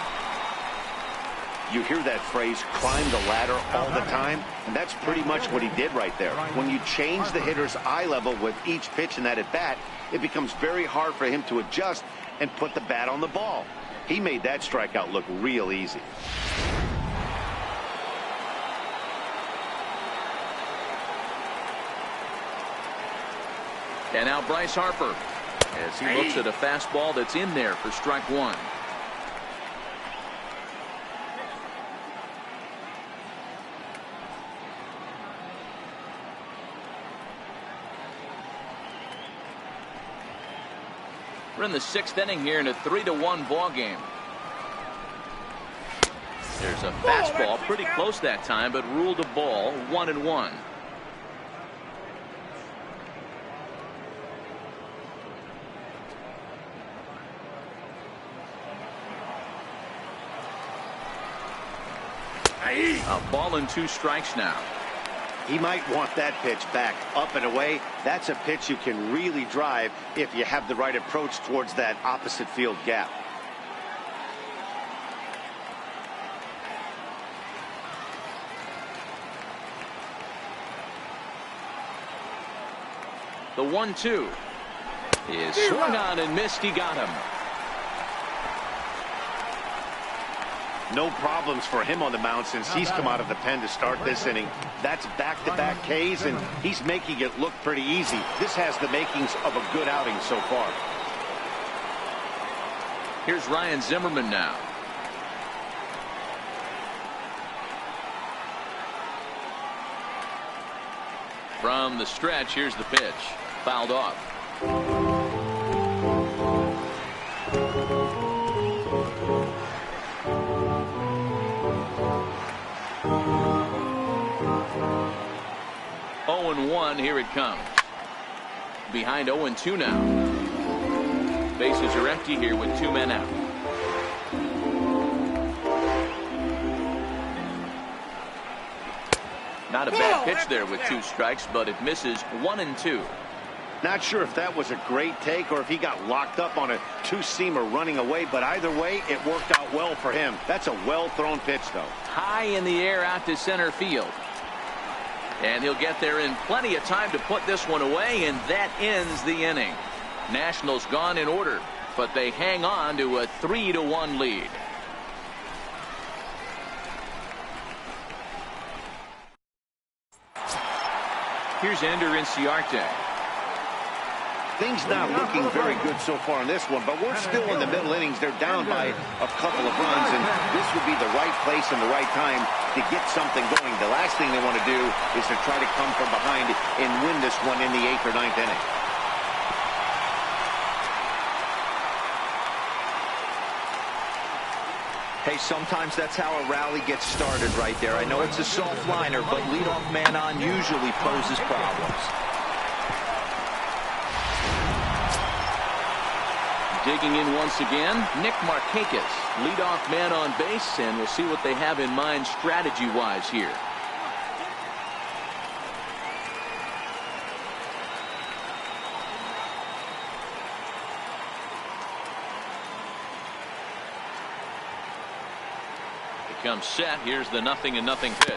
You hear that phrase, climb the ladder, all the time, and that's pretty much what he did right there. When you change the hitter's eye level with each pitch in that at-bat, it becomes very hard for him to adjust and put the bat on the ball. He made that strikeout look real easy. And now Bryce Harper, as he looks at a fastball that's in there for strike 1. We're in the 6th inning here in a 3-1 ball game. There's a fastball pretty close that time, but ruled a ball. 1-1. A ball and 2 strikes now. He might want that pitch back up and away. That's a pitch you can really drive if you have the right approach towards that opposite field gap. The 1-2 is swung on and missed. He got him. No problems for him on the mound since he's come out of the pen to start this inning. That's back-to-back Ks, and he's making it look pretty easy. This has the makings of a good outing so far. Here's Ryan Zimmerman now. From the stretch, here's the pitch. Fouled off. Here it comes. Behind 0-2 now. Bases are empty here with 2 men out. Not a bad pitch there with 2 strikes, but it misses. 1-2. Not sure if that was a great take or if he got locked up on a 2-seamer running away, but either way, it worked out well for him. That's a well-thrown pitch, though. High in the air out to center field. And he'll get there in plenty of time to put this one away, and that ends the inning. Nationals gone in order, but they hang on to a 3-1 lead. Here's Ender Inciarte. Things not looking very good so far in this one, but we're still in the middle innings. They're down by a couple of runs, and this would be the right place and the right time to get something going. The last thing they want to do is to try to come from behind and win this one in the 8th or 9th inning. Hey, sometimes that's how a rally gets started right there. I know it's a soft liner, but leadoff man on usually poses problems. Digging in once again, Nick Markakis, leadoff man on base, and we'll see what they have in mind strategy-wise here. It comes set. Here's the 0-0 pitch.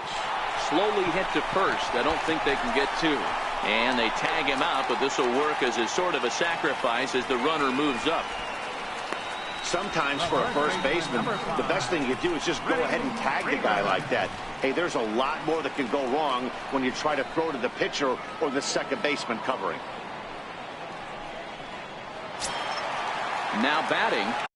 Slowly hit to first. I don't think they can get 2. And they tag him out, but this will work as a sort of a sacrifice as the runner moves up. sometimes for a first baseman, the best thing you do is just go ahead and tag the guy like that. Hey, there's a lot more that can go wrong when you try to throw to the pitcher or the second baseman covering. Now batting.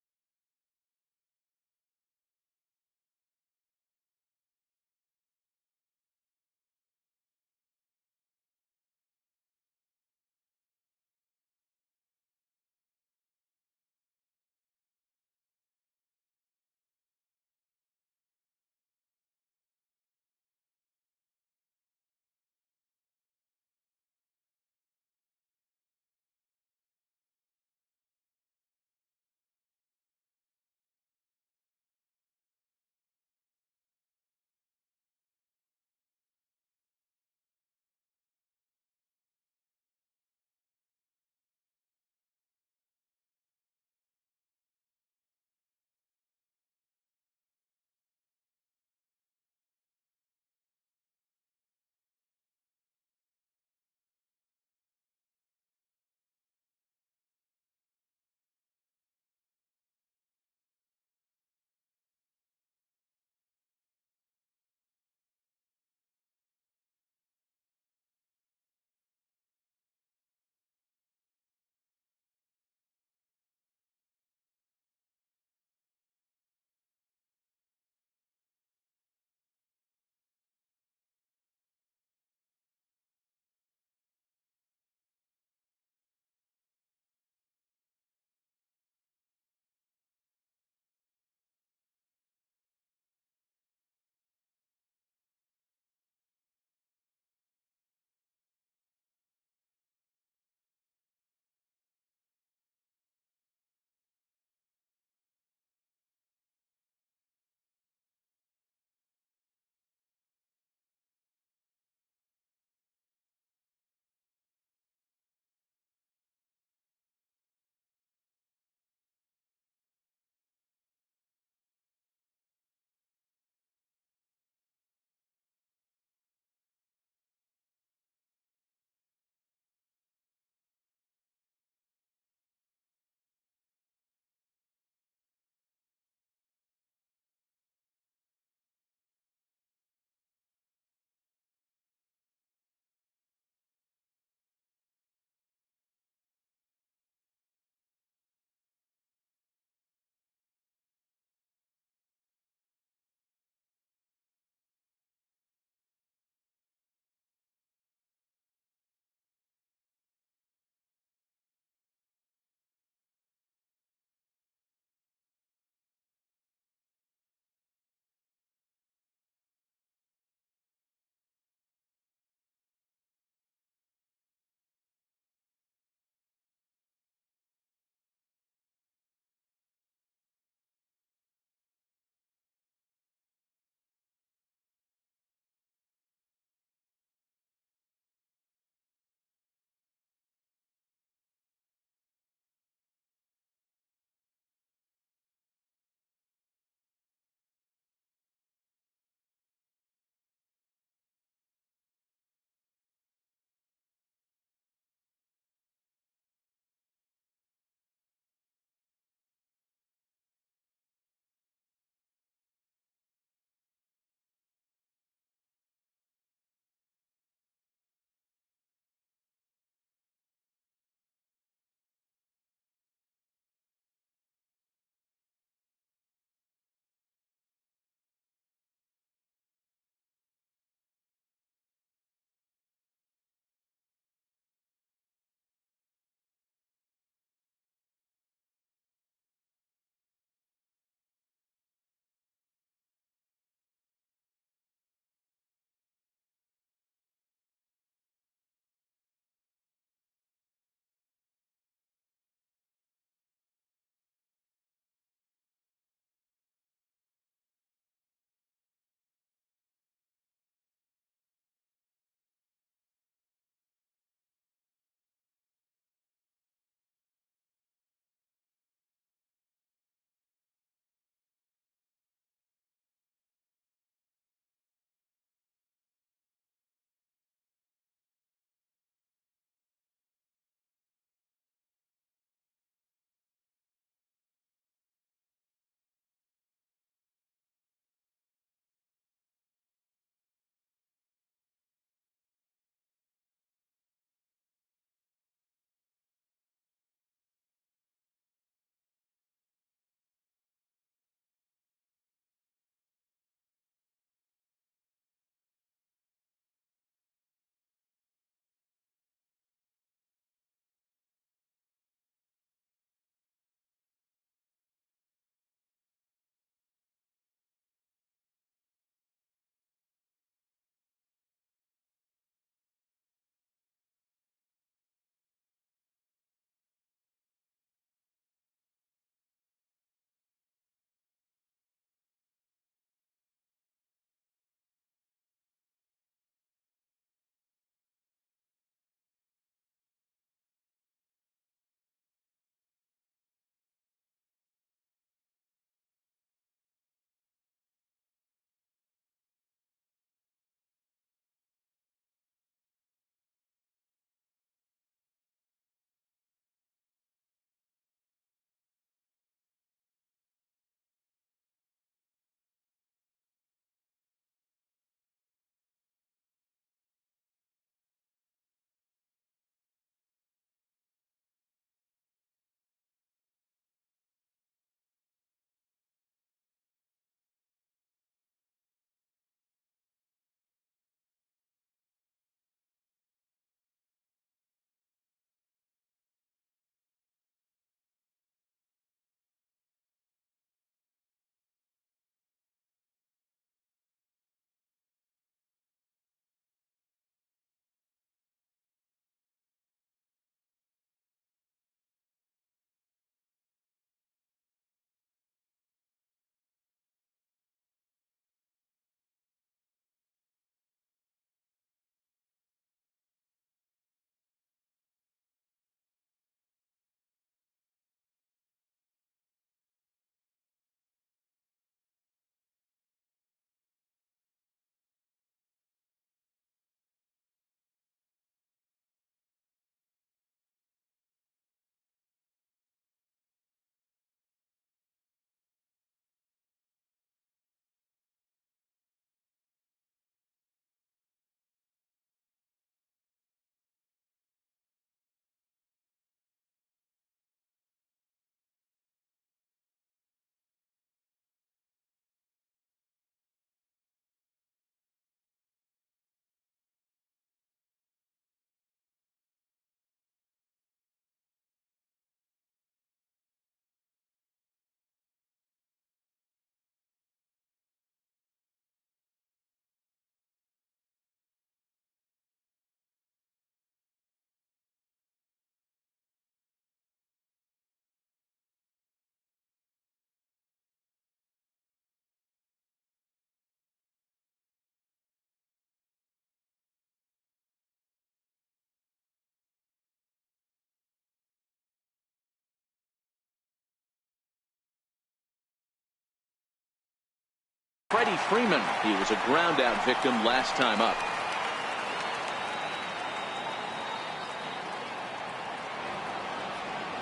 Freddie Freeman. He was a ground out victim last time up.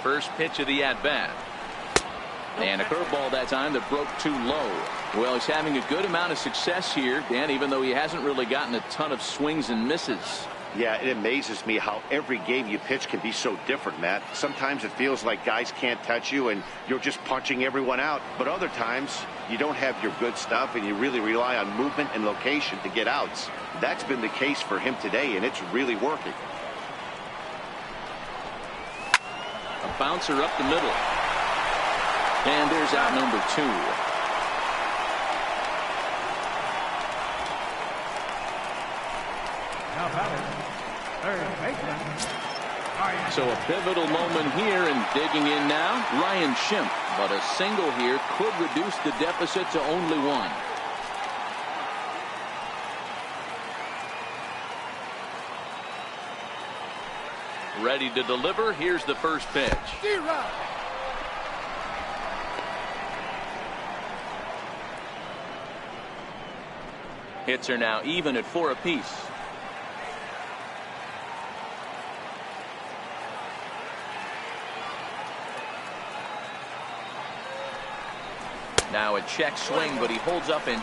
First pitch of the at-bat. And a curveball that time that broke too low. Well, he's having a good amount of success here, Dan, even though he hasn't really gotten a ton of swings and misses. Yeah, it amazes me how every game you pitch can be so different, Matt. Sometimes it feels like guys can't touch you and you're just punching everyone out. But other times you don't have your good stuff and you really rely on movement and location to get outs. That's been the case for him today, and it's really working. A bouncer up the middle. And there's out number 2. Now batting, third baseman. So a pivotal moment here, and digging in now, Ryan Schimpf. But a single here could reduce the deficit to only 1. Ready to deliver. Here's the first pitch. Hits are now even at 4 apiece. Now a check swing, but he holds up in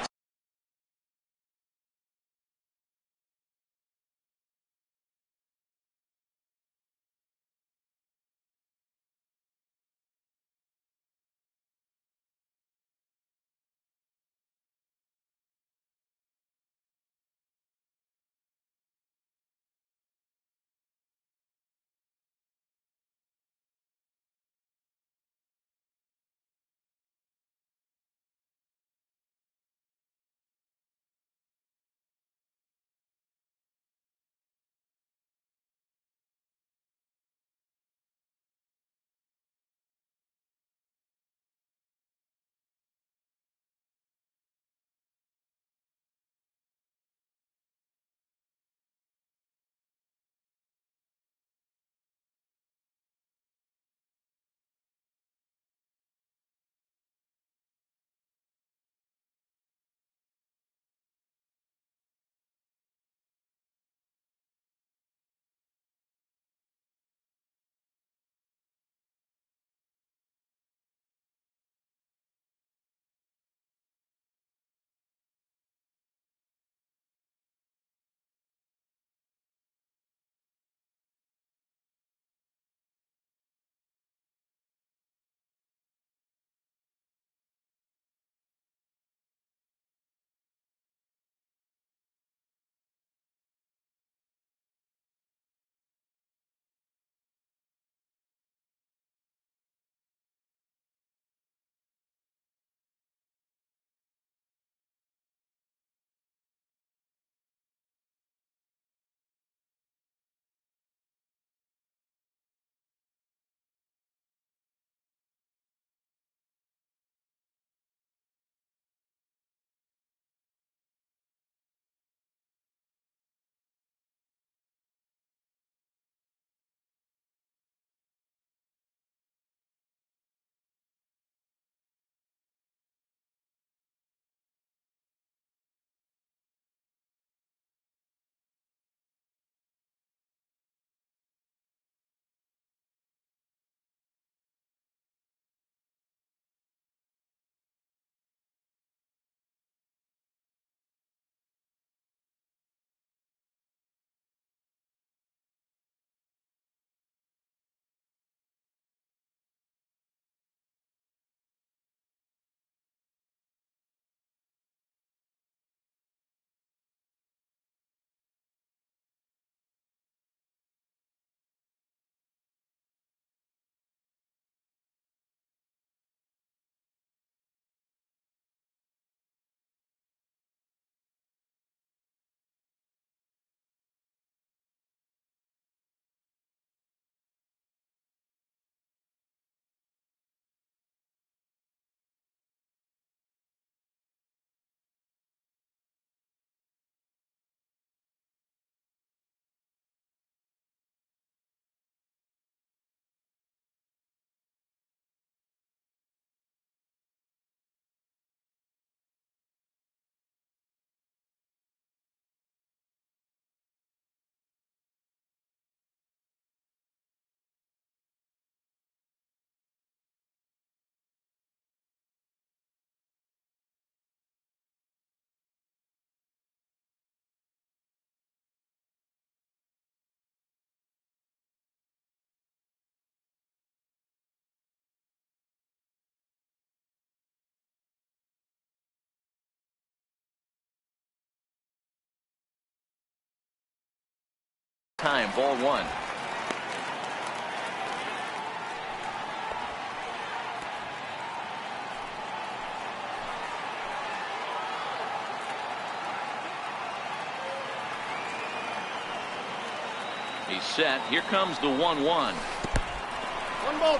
time, ball one. He's set. Here comes the 1-1.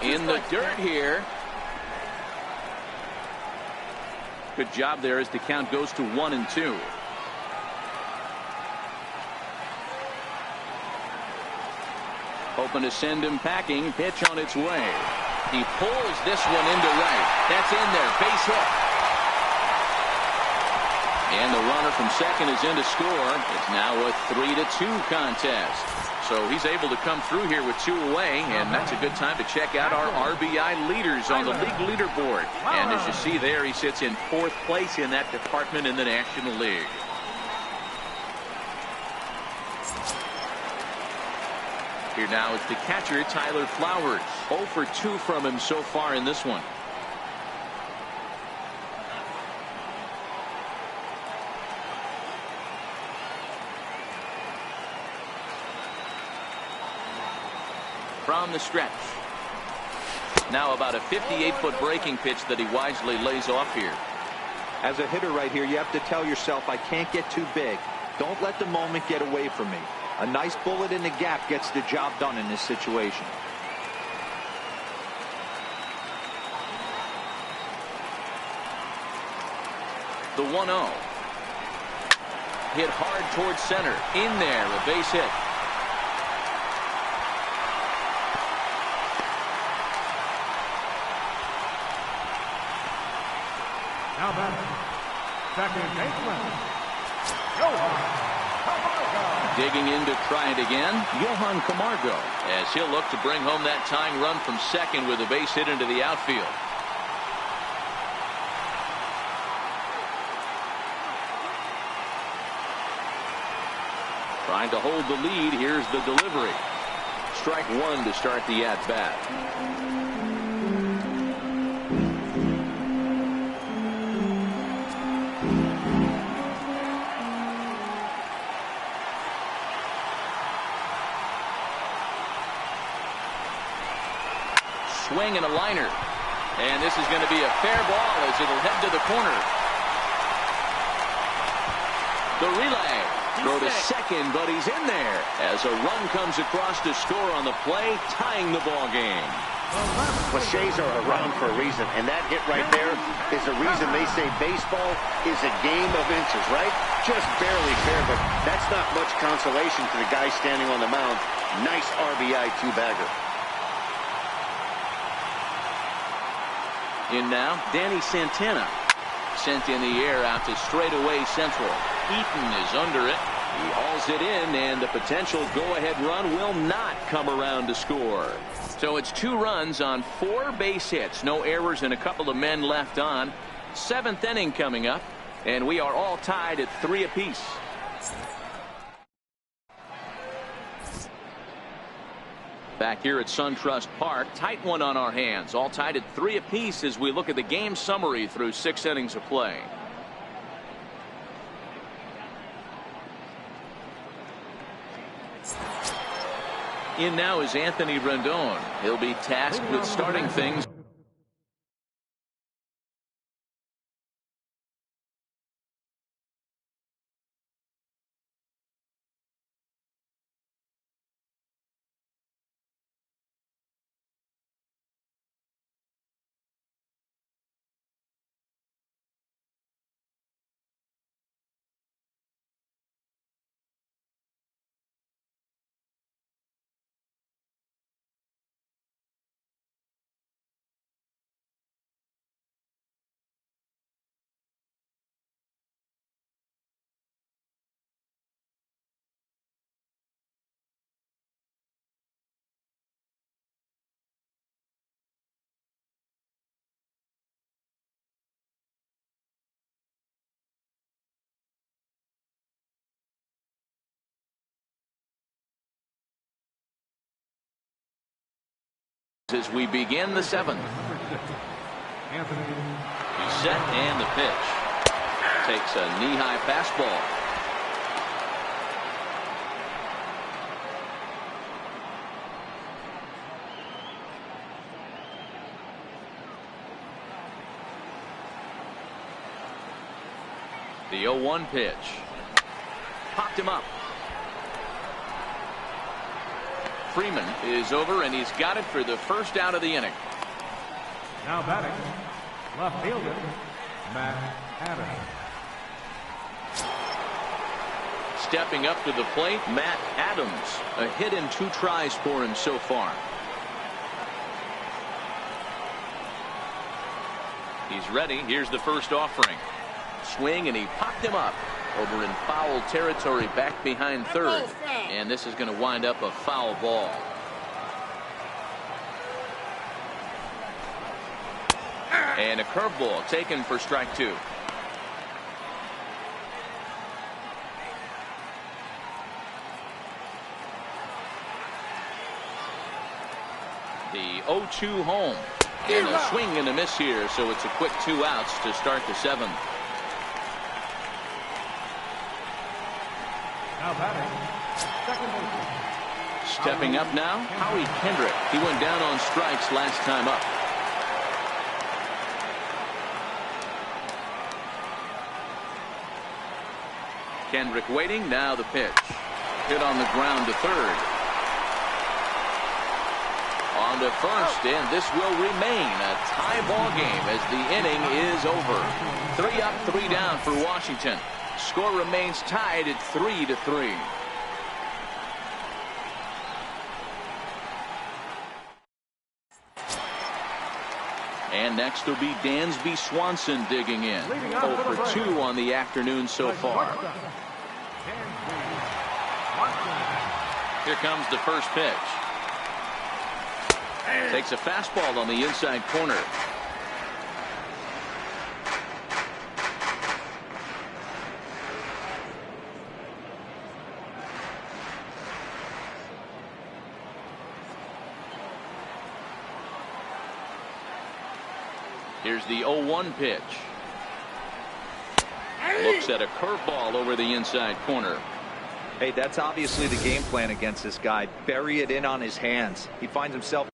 In the dirt here. Good job there as the count goes to 1-2. Hoping to send him packing. Pitch on its way. He pulls this one into right. That's in there. Base hit. And the runner from second is in to score. It's now a 3-2 contest. So he's able to come through here with 2 away, and that's a good time to check out our RBI leaders on the league leaderboard. And as you see there, he sits in 4th place in that department in the National League. Here now is the catcher, Tyler Flowers. 0 for 2 from him so far in this one. From the stretch. Now about a 58-foot breaking pitch that he wisely lays off here. As a hitter right here, you have to tell yourself, I can't get too big. Don't let the moment get away from me. A nice bullet in the gap gets the job done in this situation. The 1-0. Hit hard towards center. In there, a base hit. Now batting, second baseman, Johan Camargo. Digging in to try it again, Johan Camargo, as he'll look to bring home that tying run from second with a base hit into the outfield. Trying to hold the lead. Here's the delivery. Strike one to start the at-bat. Swing and a liner. And this is going to be a fair ball as it'll head to the corner. The relay. Throw to second, but he's in there as a run comes across to score on the play, tying the ball game. Cliches are around for a reason, and that hit right there is the reason they say baseball is a game of inches, right? Just barely fair, but that's not much consolation to the guy standing on the mound. Nice RBI two-bagger. In now, Danny Santana. Sent in the air out to straightaway central. Eaton is under it. He hauls it in, and the potential go-ahead run will not come around to score. So it's 2 runs on 4 base hits. No errors and a couple of men left on. 7th inning coming up, and we are all tied at 3 apiece. Back here at SunTrust Park, tight one on our hands. All tied at 3 apiece as we look at the game summary through 6 innings of play. In now is Anthony Rendon. He'll be tasked with starting things. As we begin the 7th. He's set and the pitch. Takes a knee-high fastball. The 0-1 pitch. Popped him up. Freeman is over, and he's got it for the first out of the inning. Now batting, left fielder, Matt Adams. Stepping up to the plate, Matt Adams. A hit and 2 tries for him so far. He's ready. Here's the first offering. Swing, and he popped him up over in foul territory back behind third. And this is going to wind up a foul ball. And a curveball taken for strike 2. The 0-2 home. And a swing and a miss here, so it's a quick 2 outs to start the 7th. Now batting, second baseman. Stepping up now, Howie Kendrick. He went down on strikes last time up. Kendrick waiting. Now the pitch. Hit on the ground to third. On to first, and this will remain a tie ball game as the inning is over. 3 up, 3 down for Washington. Score remains tied at 3-3. And next will be Dansby Swanson digging in. 0 for 2 on the afternoon so far. Here comes the first pitch. Takes a fastball on the inside corner. Here's the 0-1 pitch. Looks at a curveball over the inside corner. Hey, that's obviously the game plan against this guy. Bury it in on his hands. He finds himself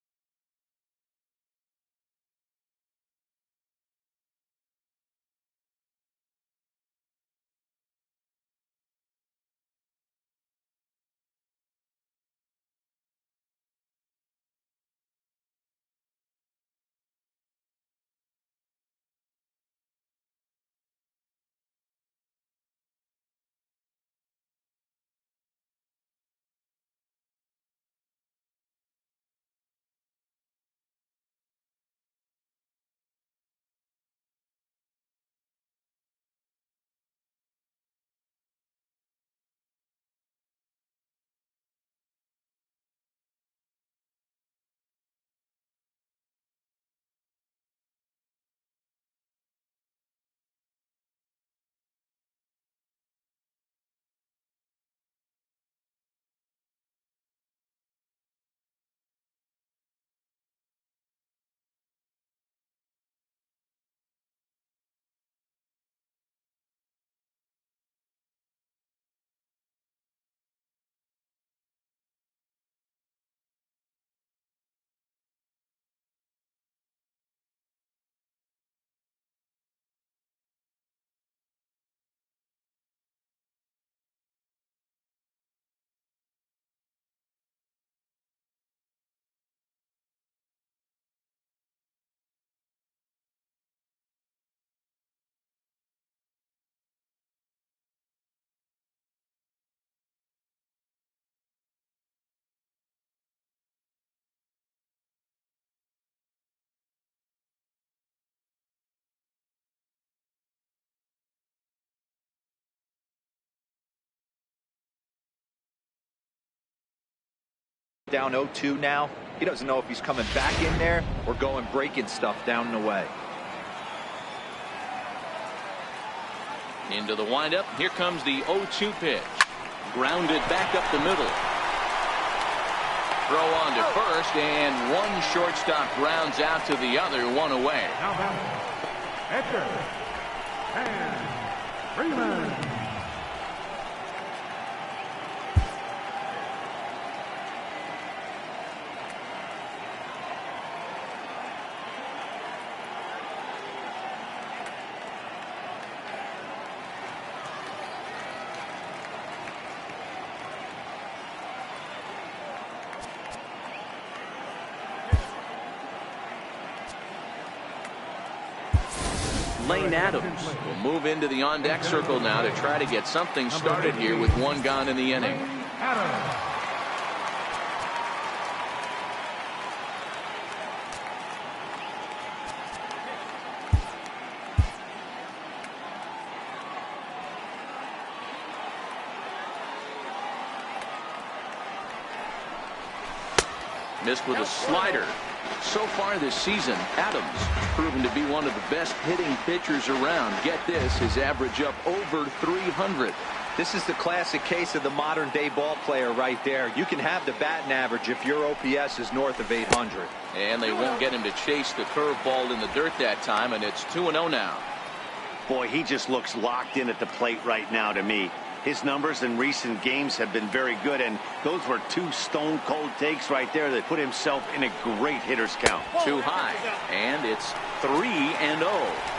down 0-2 now. He doesn't know if he's coming back in there or going breaking stuff down the way. Into the windup. Here comes the 0-2 pitch. Grounded back up the middle. Throw on to first, and one shortstop grounds out to the other, 1 away. Now batting, Edgar and Freeman. Lane Adams will move into the on-deck circle now to try to get something started here with one gone in the inning. Adams. Missed with a slider. So far this season, Adams proven to be one of the best hitting pitchers around. Get this, his average up over 300. This is the classic case of the modern day ball player right there. You can have the batting average if your OPS is north of 800. And they won't get him to chase the curveball in the dirt that time, and it's 2-0 now. Boy, he just looks locked in at the plate right now to me. His numbers in recent games have been very good, and those were two stone-cold takes right there that put himself in a great hitter's count. Too high, and it's 3-0.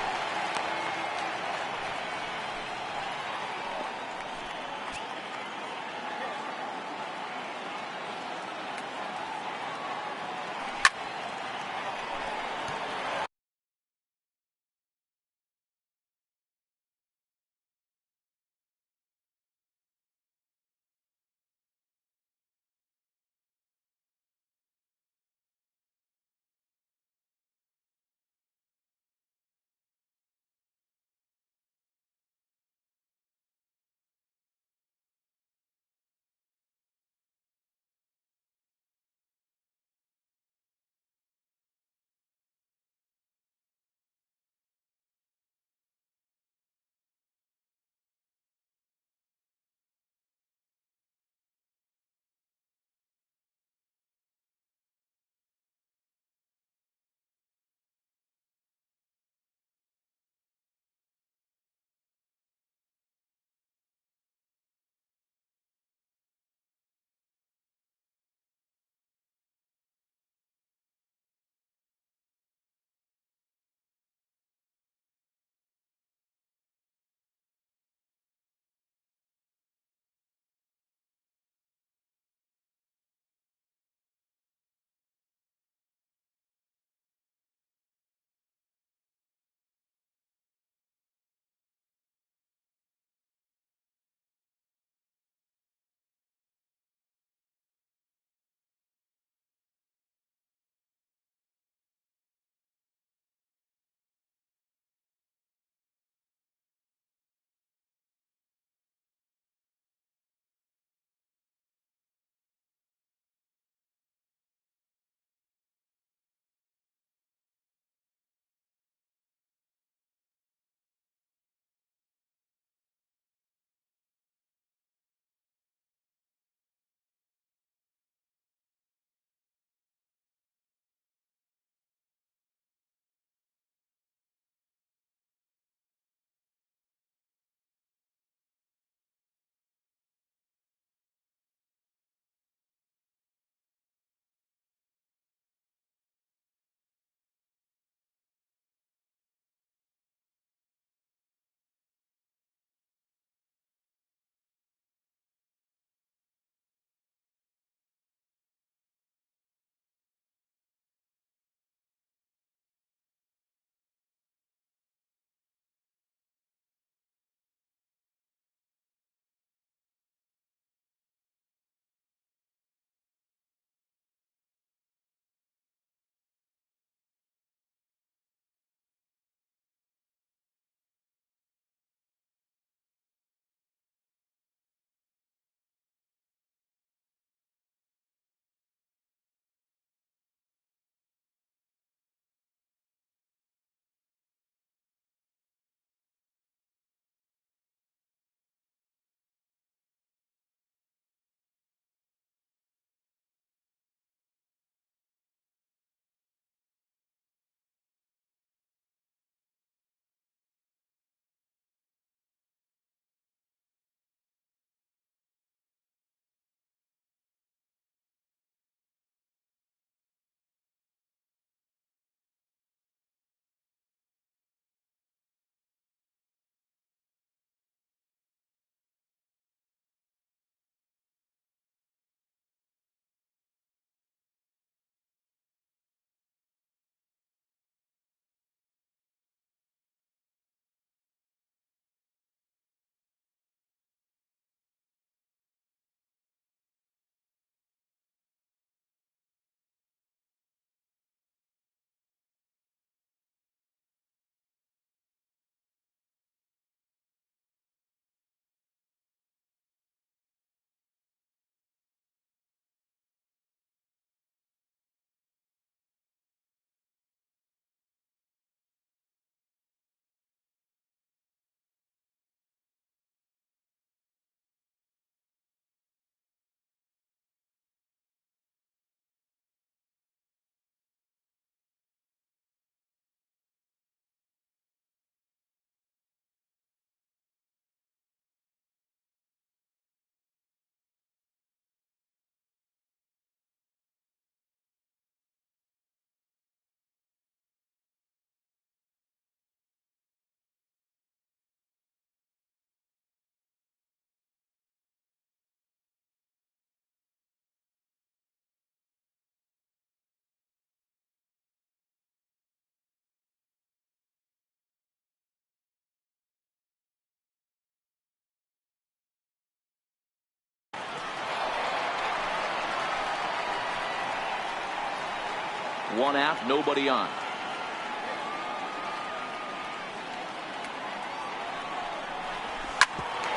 One out, nobody on.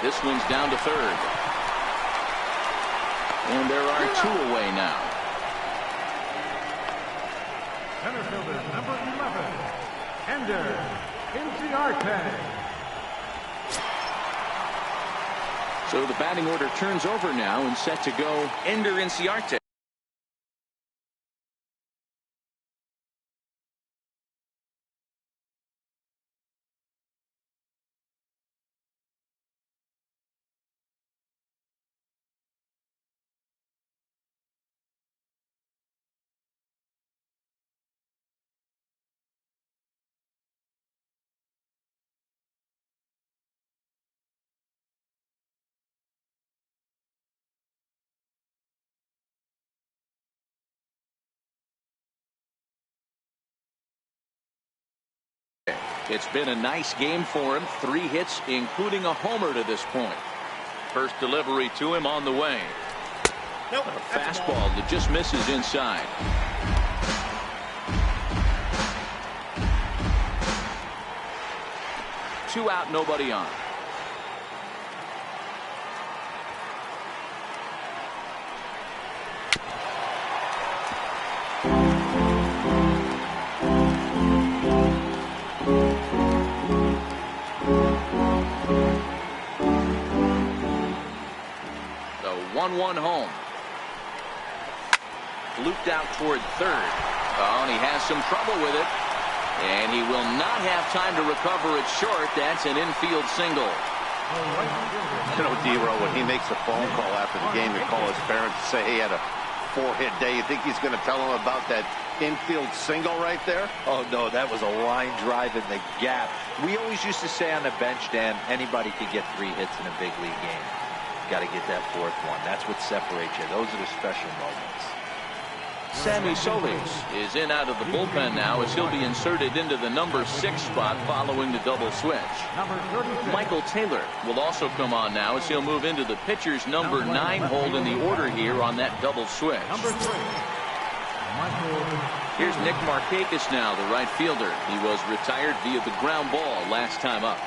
This one's down to third. And there are two away now. Center fielder number 11, AntDogg1963's. So the batting order turns over now and set to go AntDogg1963's. It's been a nice game for him. 3 hits, including a homer to this point. First delivery to him on the way. Nope, A fastball that just misses inside. Two out, nobody on. The 1-1 home. Looped out toward third. Oh, and he has some trouble with it. And he will not have time to recover it short. That's an infield single. You know, D-Row, when he makes a phone call after the game to call his parents to say he had a 4-hit day, you think he's going to tell them about that infield single right there? Oh, no, that was a line drive in the gap. We always used to say on the bench, Dan, anybody could get 3 hits in a big league game. Got to get that 4th one. That's what separates you. Those are the special moments. Sammy Solis is in out of the bullpen now as he'll be inserted into the number 6 spot following the double switch. Michael Taylor will also come on now as he'll move into the pitcher's number 9 hold in the order here on that double switch. Here's Nick Markakis now, the right fielder. He was retired via the ground ball last time up.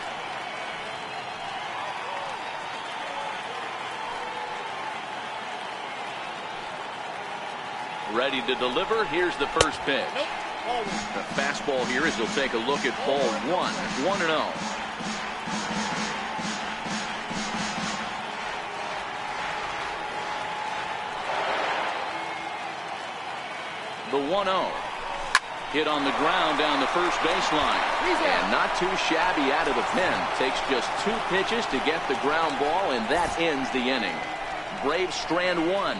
Ready to deliver. Here's the first pitch. Nope. The fastball here as he'll take a look at ball 1. 1-0. The 1-0. Hit on the ground down the first baseline. And not too shabby out of the pen. Takes just 2 pitches to get the ground ball, and that ends the inning. Braves strand 1.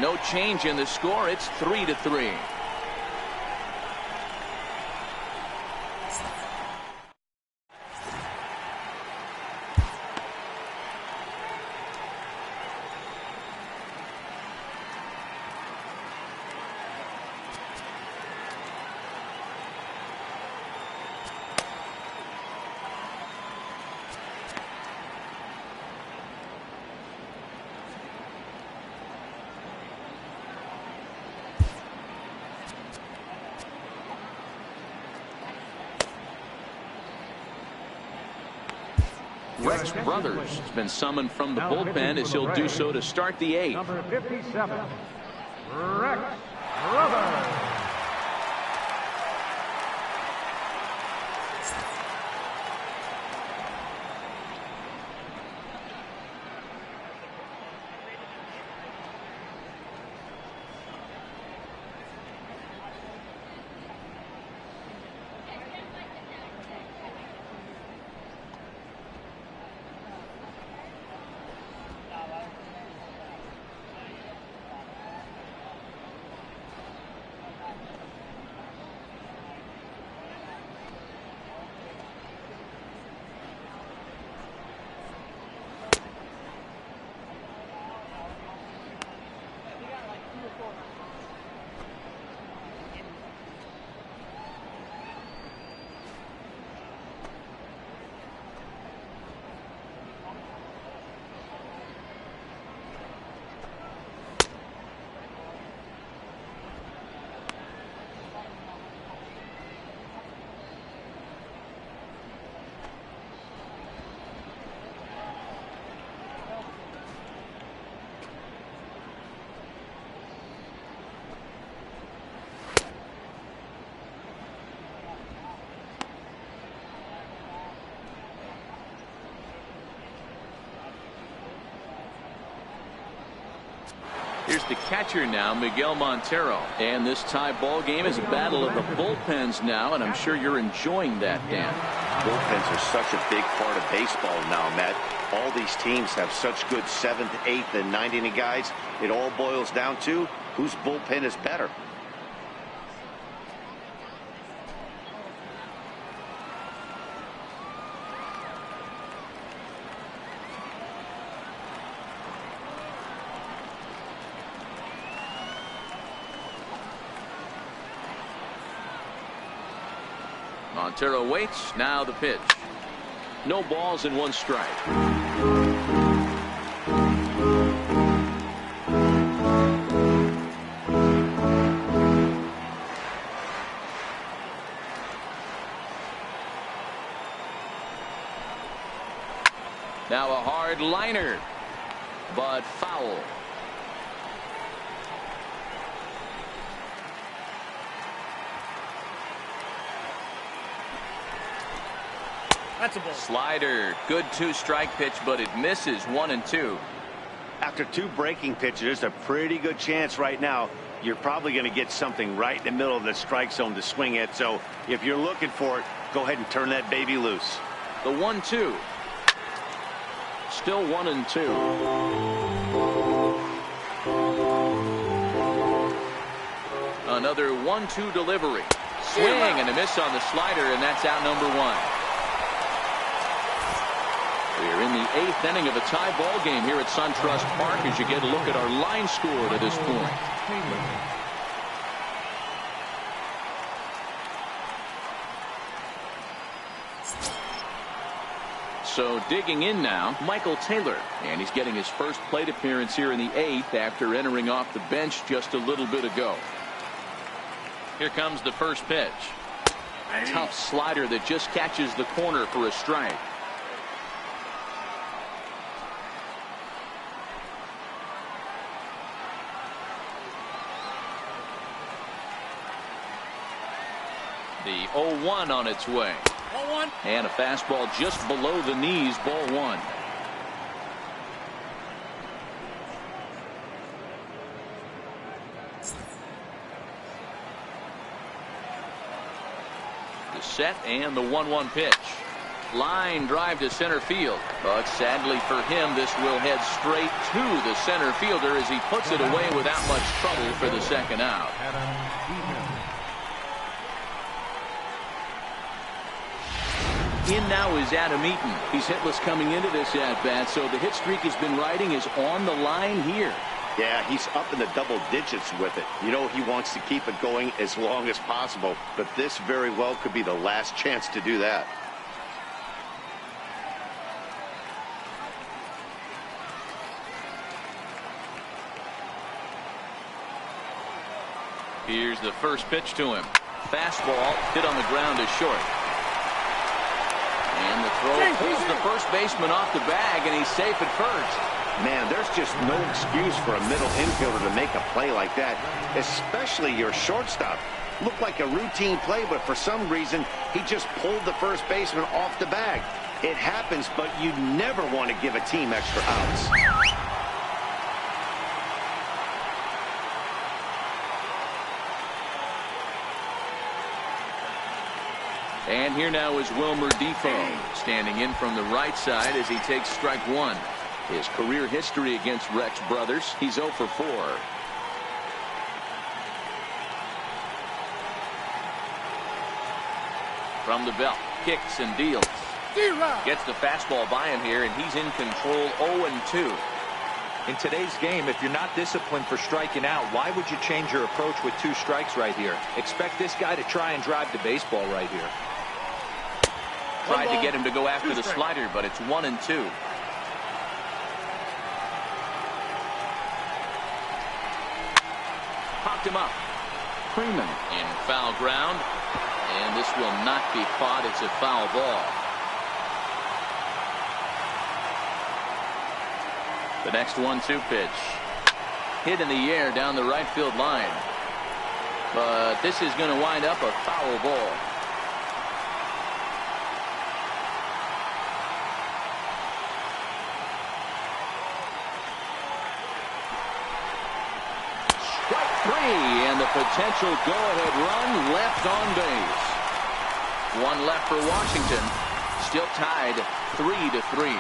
No change in the score. It's 3-3. Rex Brothers has been summoned from the bullpen as he'll do so to start the 8th. Number 57, Rex Brothers. Here's the catcher now, Miguel Montero. And this tie ball game is a battle of the bullpens now, and I'm sure you're enjoying that, Dan. Bullpens are such a big part of baseball now, Matt. All these teams have such good 7th, 8th, and 9th inning guys. It all boils down to whose bullpen is better. Montero waits. Now the pitch. No balls and 1 strike. Now a hard liner, but foul. That's a ball. Slider. Good 2-strike pitch, but it misses. 1 and 2. After 2 breaking pitches, there's a pretty good chance right now you're probably going to get something right in the middle of the strike zone to swing at. So if you're looking for it, go ahead and turn that baby loose. The 1-2. Still 1 and 2. Another 1-2 delivery. Swing and a miss on the slider, and that's out number 1. We're in the 8th inning of a tie ball game here at SunTrust Park as you get a look at our line score to this point. So digging in now, Michael Taylor, and he's getting his first plate appearance here in the 8th after entering off the bench just a little bit ago. Here comes the first pitch. Tough slider that just catches the corner for a strike. The 0-1 on its way. 0-1. And a fastball just below the knees, ball 1. The set and the 1-1 pitch. Line drive to center field. But sadly for him, this will head straight to the center fielder as he puts it away without much trouble for the second out. In now is Adam Eaton. He's hitless coming into this at-bat, so the hit streak he's been riding is on the line here. Yeah, he's up in the double digits with it. You know, he wants to keep it going as long as possible, but this very well could be the last chance to do that. Here's the first pitch to him. Fastball hit on the ground is short. And the throw pulls the first baseman off the bag, and he's safe at first. Man, there's just no excuse for a middle infielder to make a play like that, especially your shortstop. Looked like a routine play, but for some reason, he just pulled the first baseman off the bag. It happens, but you never want to give a team extra outs. And here now is Wilmer Defoe, standing in from the right side as he takes strike 1. His career history against Rex Brothers, he's 0 for 4. From the belt, kicks and deals. Gets the fastball by him here, and he's in control 0-2. In today's game, if you're not disciplined for striking out, why would you change your approach with 2 strikes right here? Expect this guy to try and drive the baseball right here. Tried to get him to go after the slider, but it's 1-2. Popped him up. Freeman in foul ground, and this will not be caught. It's a foul ball. The next 1-2 pitch hit in the air down the right field line, but this is going to wind up a foul ball. and the potential go-ahead run left on base. One left for Washington. Still tied 3-3.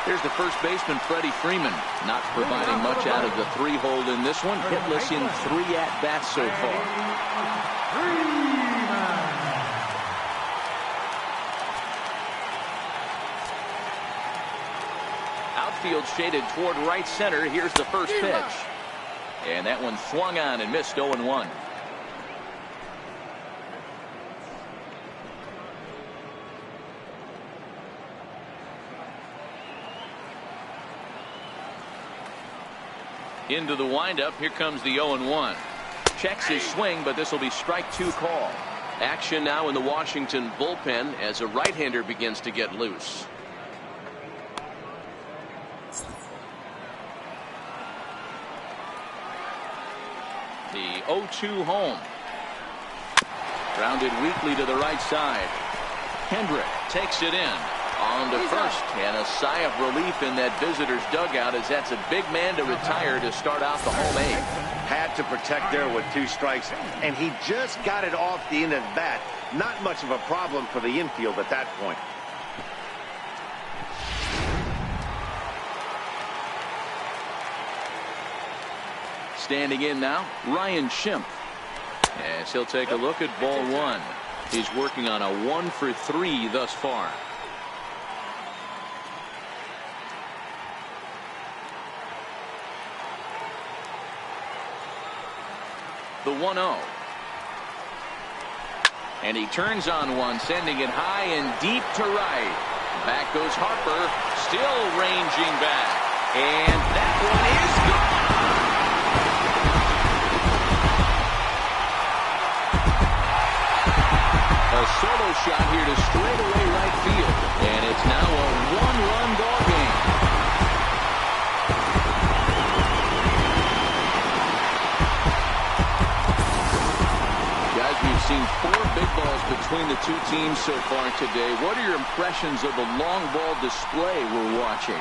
Here's the first baseman, Freddie Freeman, not providing much out of the 3-hole in this one. Hitless in 3 at-bats so far. Outfield shaded toward right center. Here's the first pitch. And that one swung on and missed 0-1. Into the windup. Here comes the 0-1. Checks his swing, but this will be strike 2 call. Action now in the Washington bullpen as a right-hander begins to get loose. The 0-2 home. Grounded weakly to the right side. Hendrick takes it in. On to first, and a sigh of relief in that visitor's dugout as that's a big man to retire to start out the home 8th. Had to protect there with 2 strikes, and he just got it off the end of the bat. Not much of a problem for the infield at that point. Standing in now, Ryan Schimpf. As he'll take a look at ball 1. He's working on a 1-for-3 thus far. The 1-0. And he turns on one, sending it high and deep to right. Back goes Harper, still ranging back. And that one is gone. A solo shot here to straightaway right field. And it's now a 1-run ball game. We've seen 4 big balls between the 2 teams so far today. What are your impressions of the long ball display we're watching?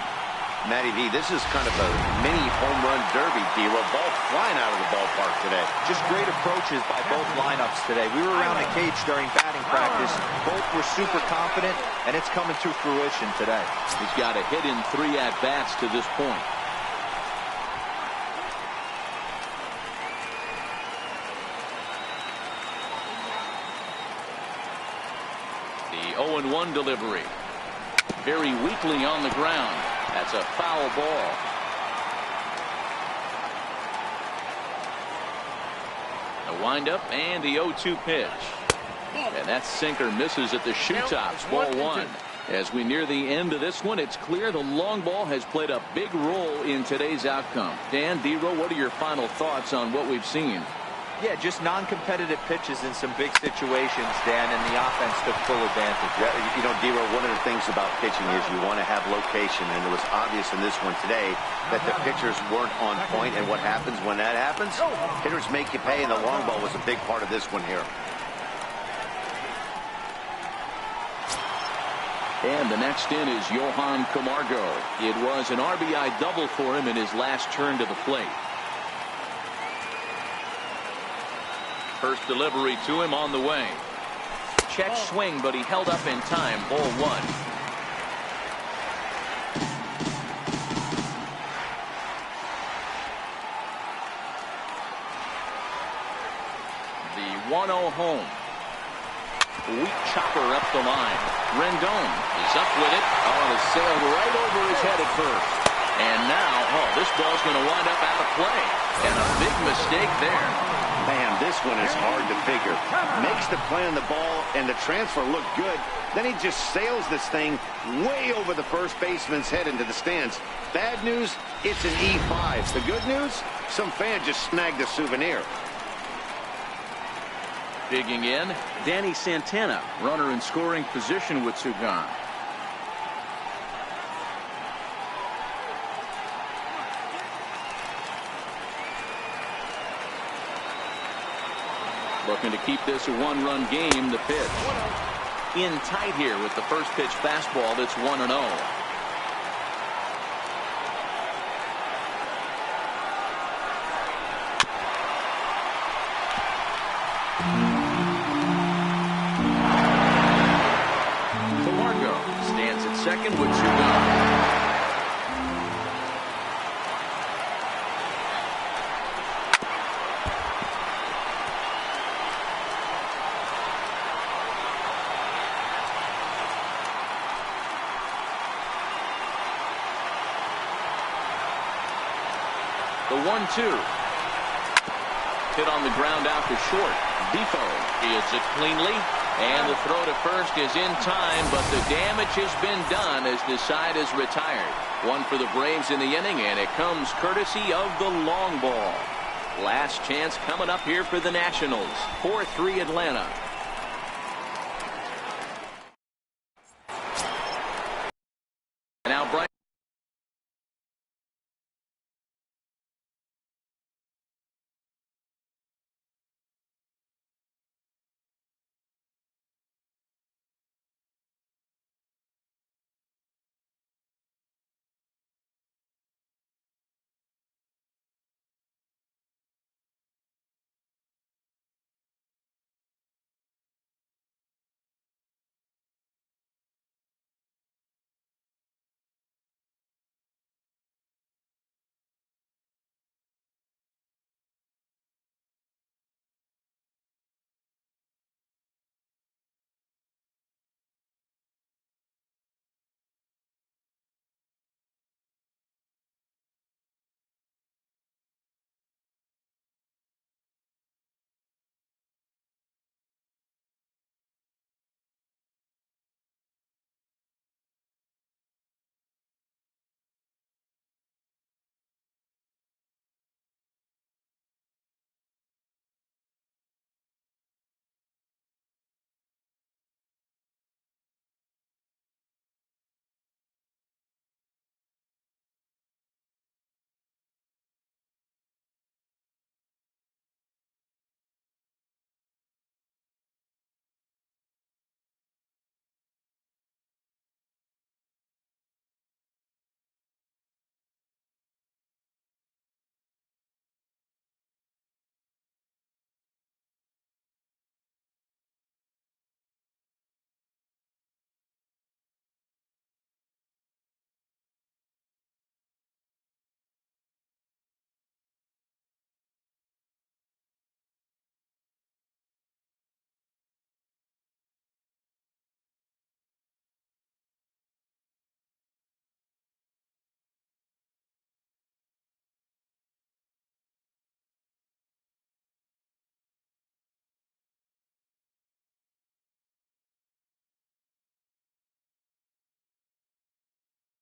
Matty V, this is kind of a mini home run derby, D-Row. Ball flying out of the ballpark today. Just great approaches by both lineups today. We were around the cage during batting practice. Both were super confident, and it's coming to fruition today. He's got a hit in 3 at-bats to this point. The 0-1 delivery. Very weakly on the ground. That's a foul ball. The windup and the 0-2 pitch. And that sinker misses at the shoe tops. Ball 1. As we near the end of this one, it's clear the long ball has played a big role in today's outcome. Dan, D-Row, what are your final thoughts on what we've seen? Yeah, just non-competitive pitches in some big situations, Dan, and the offense took full advantage. Yeah, you know, D-Row, one of the things about pitching is you want to have location, and it was obvious in this one today that the pitchers weren't on point, and what happens when that happens? Hitters make you pay, and the long ball was a big part of this one here. And the next in is Johan Camargo. It was an RBI double for him in his last turn to the plate. First delivery to him on the way. Check swing, but he held up in time. Ball 1. The 1-0 home. Weak chopper up the line. Rendon is up with it. Oh, it sailed right over his head at first. And now, this ball's going to wind up out of play. And a big mistake there. Man, this one is hard to figure. Makes the play on the ball, and the transfer looked good. Then he just sails this thing way over the first baseman's head into the stands. Bad news, it's an E5. The good news, some fan just snagged a souvenir. Digging in, Danny Santana, runner in scoring position with Sugan. Looking to keep this a one-run game. The pitch. In tight here with the first pitch fastball that's 1-0. Stands at second with 2 down. The 1-2. Hit on the ground out to short. Defoe fields it cleanly. And the throw to first is in time, but the damage has been done as the side is retired. One for the Braves in the inning, and it comes courtesy of the long ball. Last chance coming up here for the Nationals. 4-3 Atlanta. Now Bryce.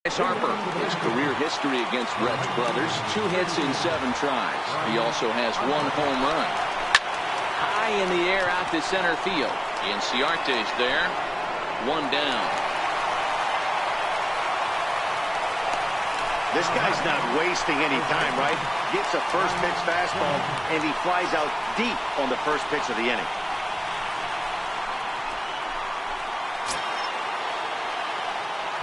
Harper, his career history against Reds brothers, 2 hits in 7 tries. He also has 1 home run. High in the air out to center field. Inciarte's there. 1 down. This guy's not wasting any time, right? Gets a first pitch fastball, and he flies out deep on the first pitch of the inning.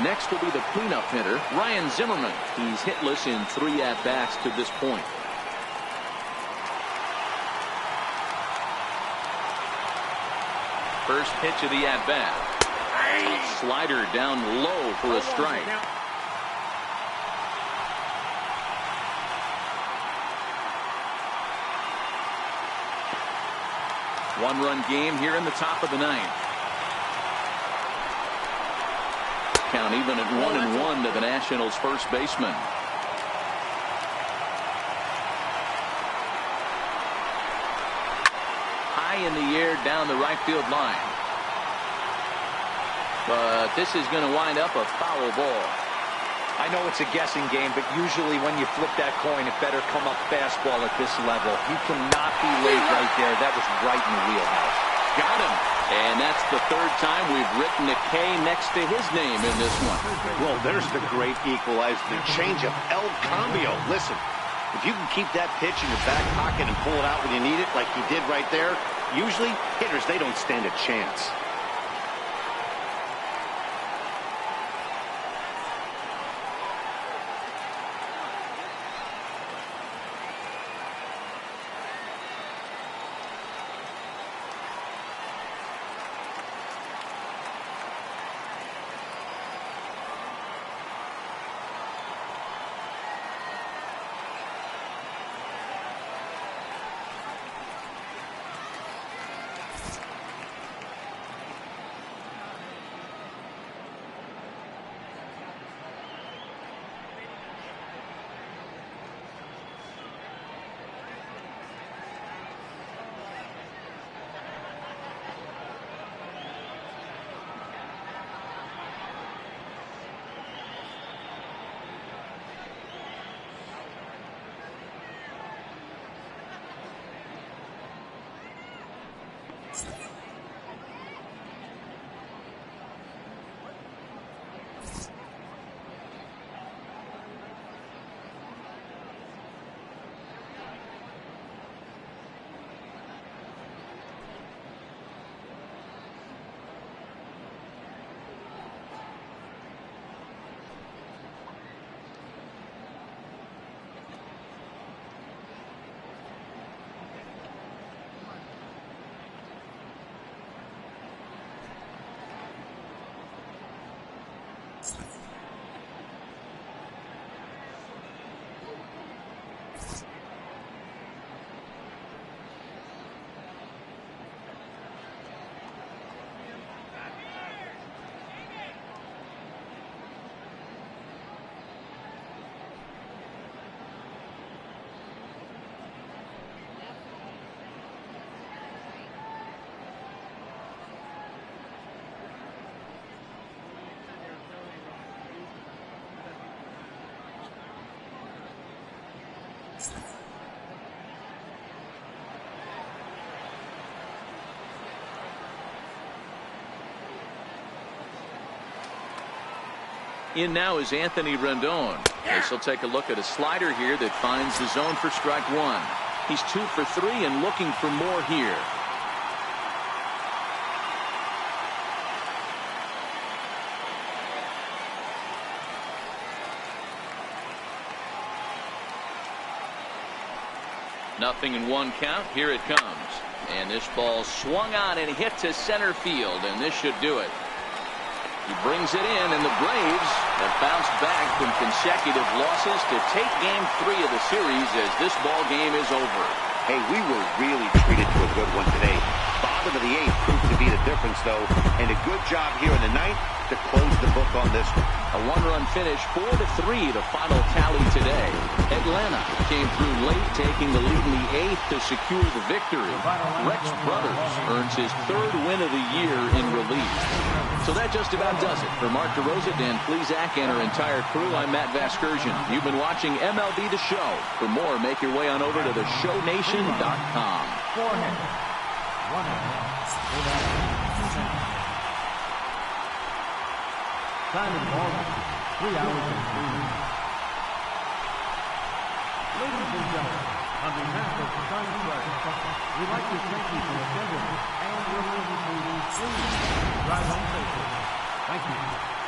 Next will be the cleanup hitter, Ryan Zimmerman. He's hitless in 3 at-bats to this point. First pitch of the at-bat. Slider down low for a strike. One-run game here in the top of the 9th. Count even at 1-1 to the Nationals' first baseman. High in the air down the right field line. But this is going to wind up a foul ball. I know it's a guessing game, but usually when you flip that coin, it better come up fastball at this level. He cannot be late right there. That was right in the wheelhouse. Got him. And that's the 3rd time we've written a K next to his name in this one. Well, there's the great equalizer, the change of El Cambio. Listen, if you can keep that pitch in your back pocket and pull it out when you need it, like he did right there, Usually, hitters, they don't stand a chance. In now is Anthony Rendon. This will take a look at a slider here that finds the zone for strike one. He's 2 for 3 and looking for more here. Nothing in 1 count. Here it comes. And this ball swung on and hit to center field, and this should do it. He brings it in, and the Braves have bounced back from consecutive losses to take Game 3 of the series as this ball game is over. Hey, we were really treated to a good one today. Bottom of the 8th proved to be the difference, though, and a good job here in the 9th to close the book on this one. A 1-run finish, 4-3, the final tally today. Atlanta came through late, taking the lead in the 8th to secure the victory. Rex Brothers earns his 3rd win of the year in relief. So that just about does it. For Mark DeRosa, Dan Plesac, and our entire crew, I'm Matt Vasgersian. You've been watching MLB The Show. For more, make your way on over to theshownation.com. Time involved 3 hours and 3 minutes. Ladies and gentlemen, on behalf of Suntrust, we'd like to thank you for attending and your listening to Please Drive Home Safely. Thank you.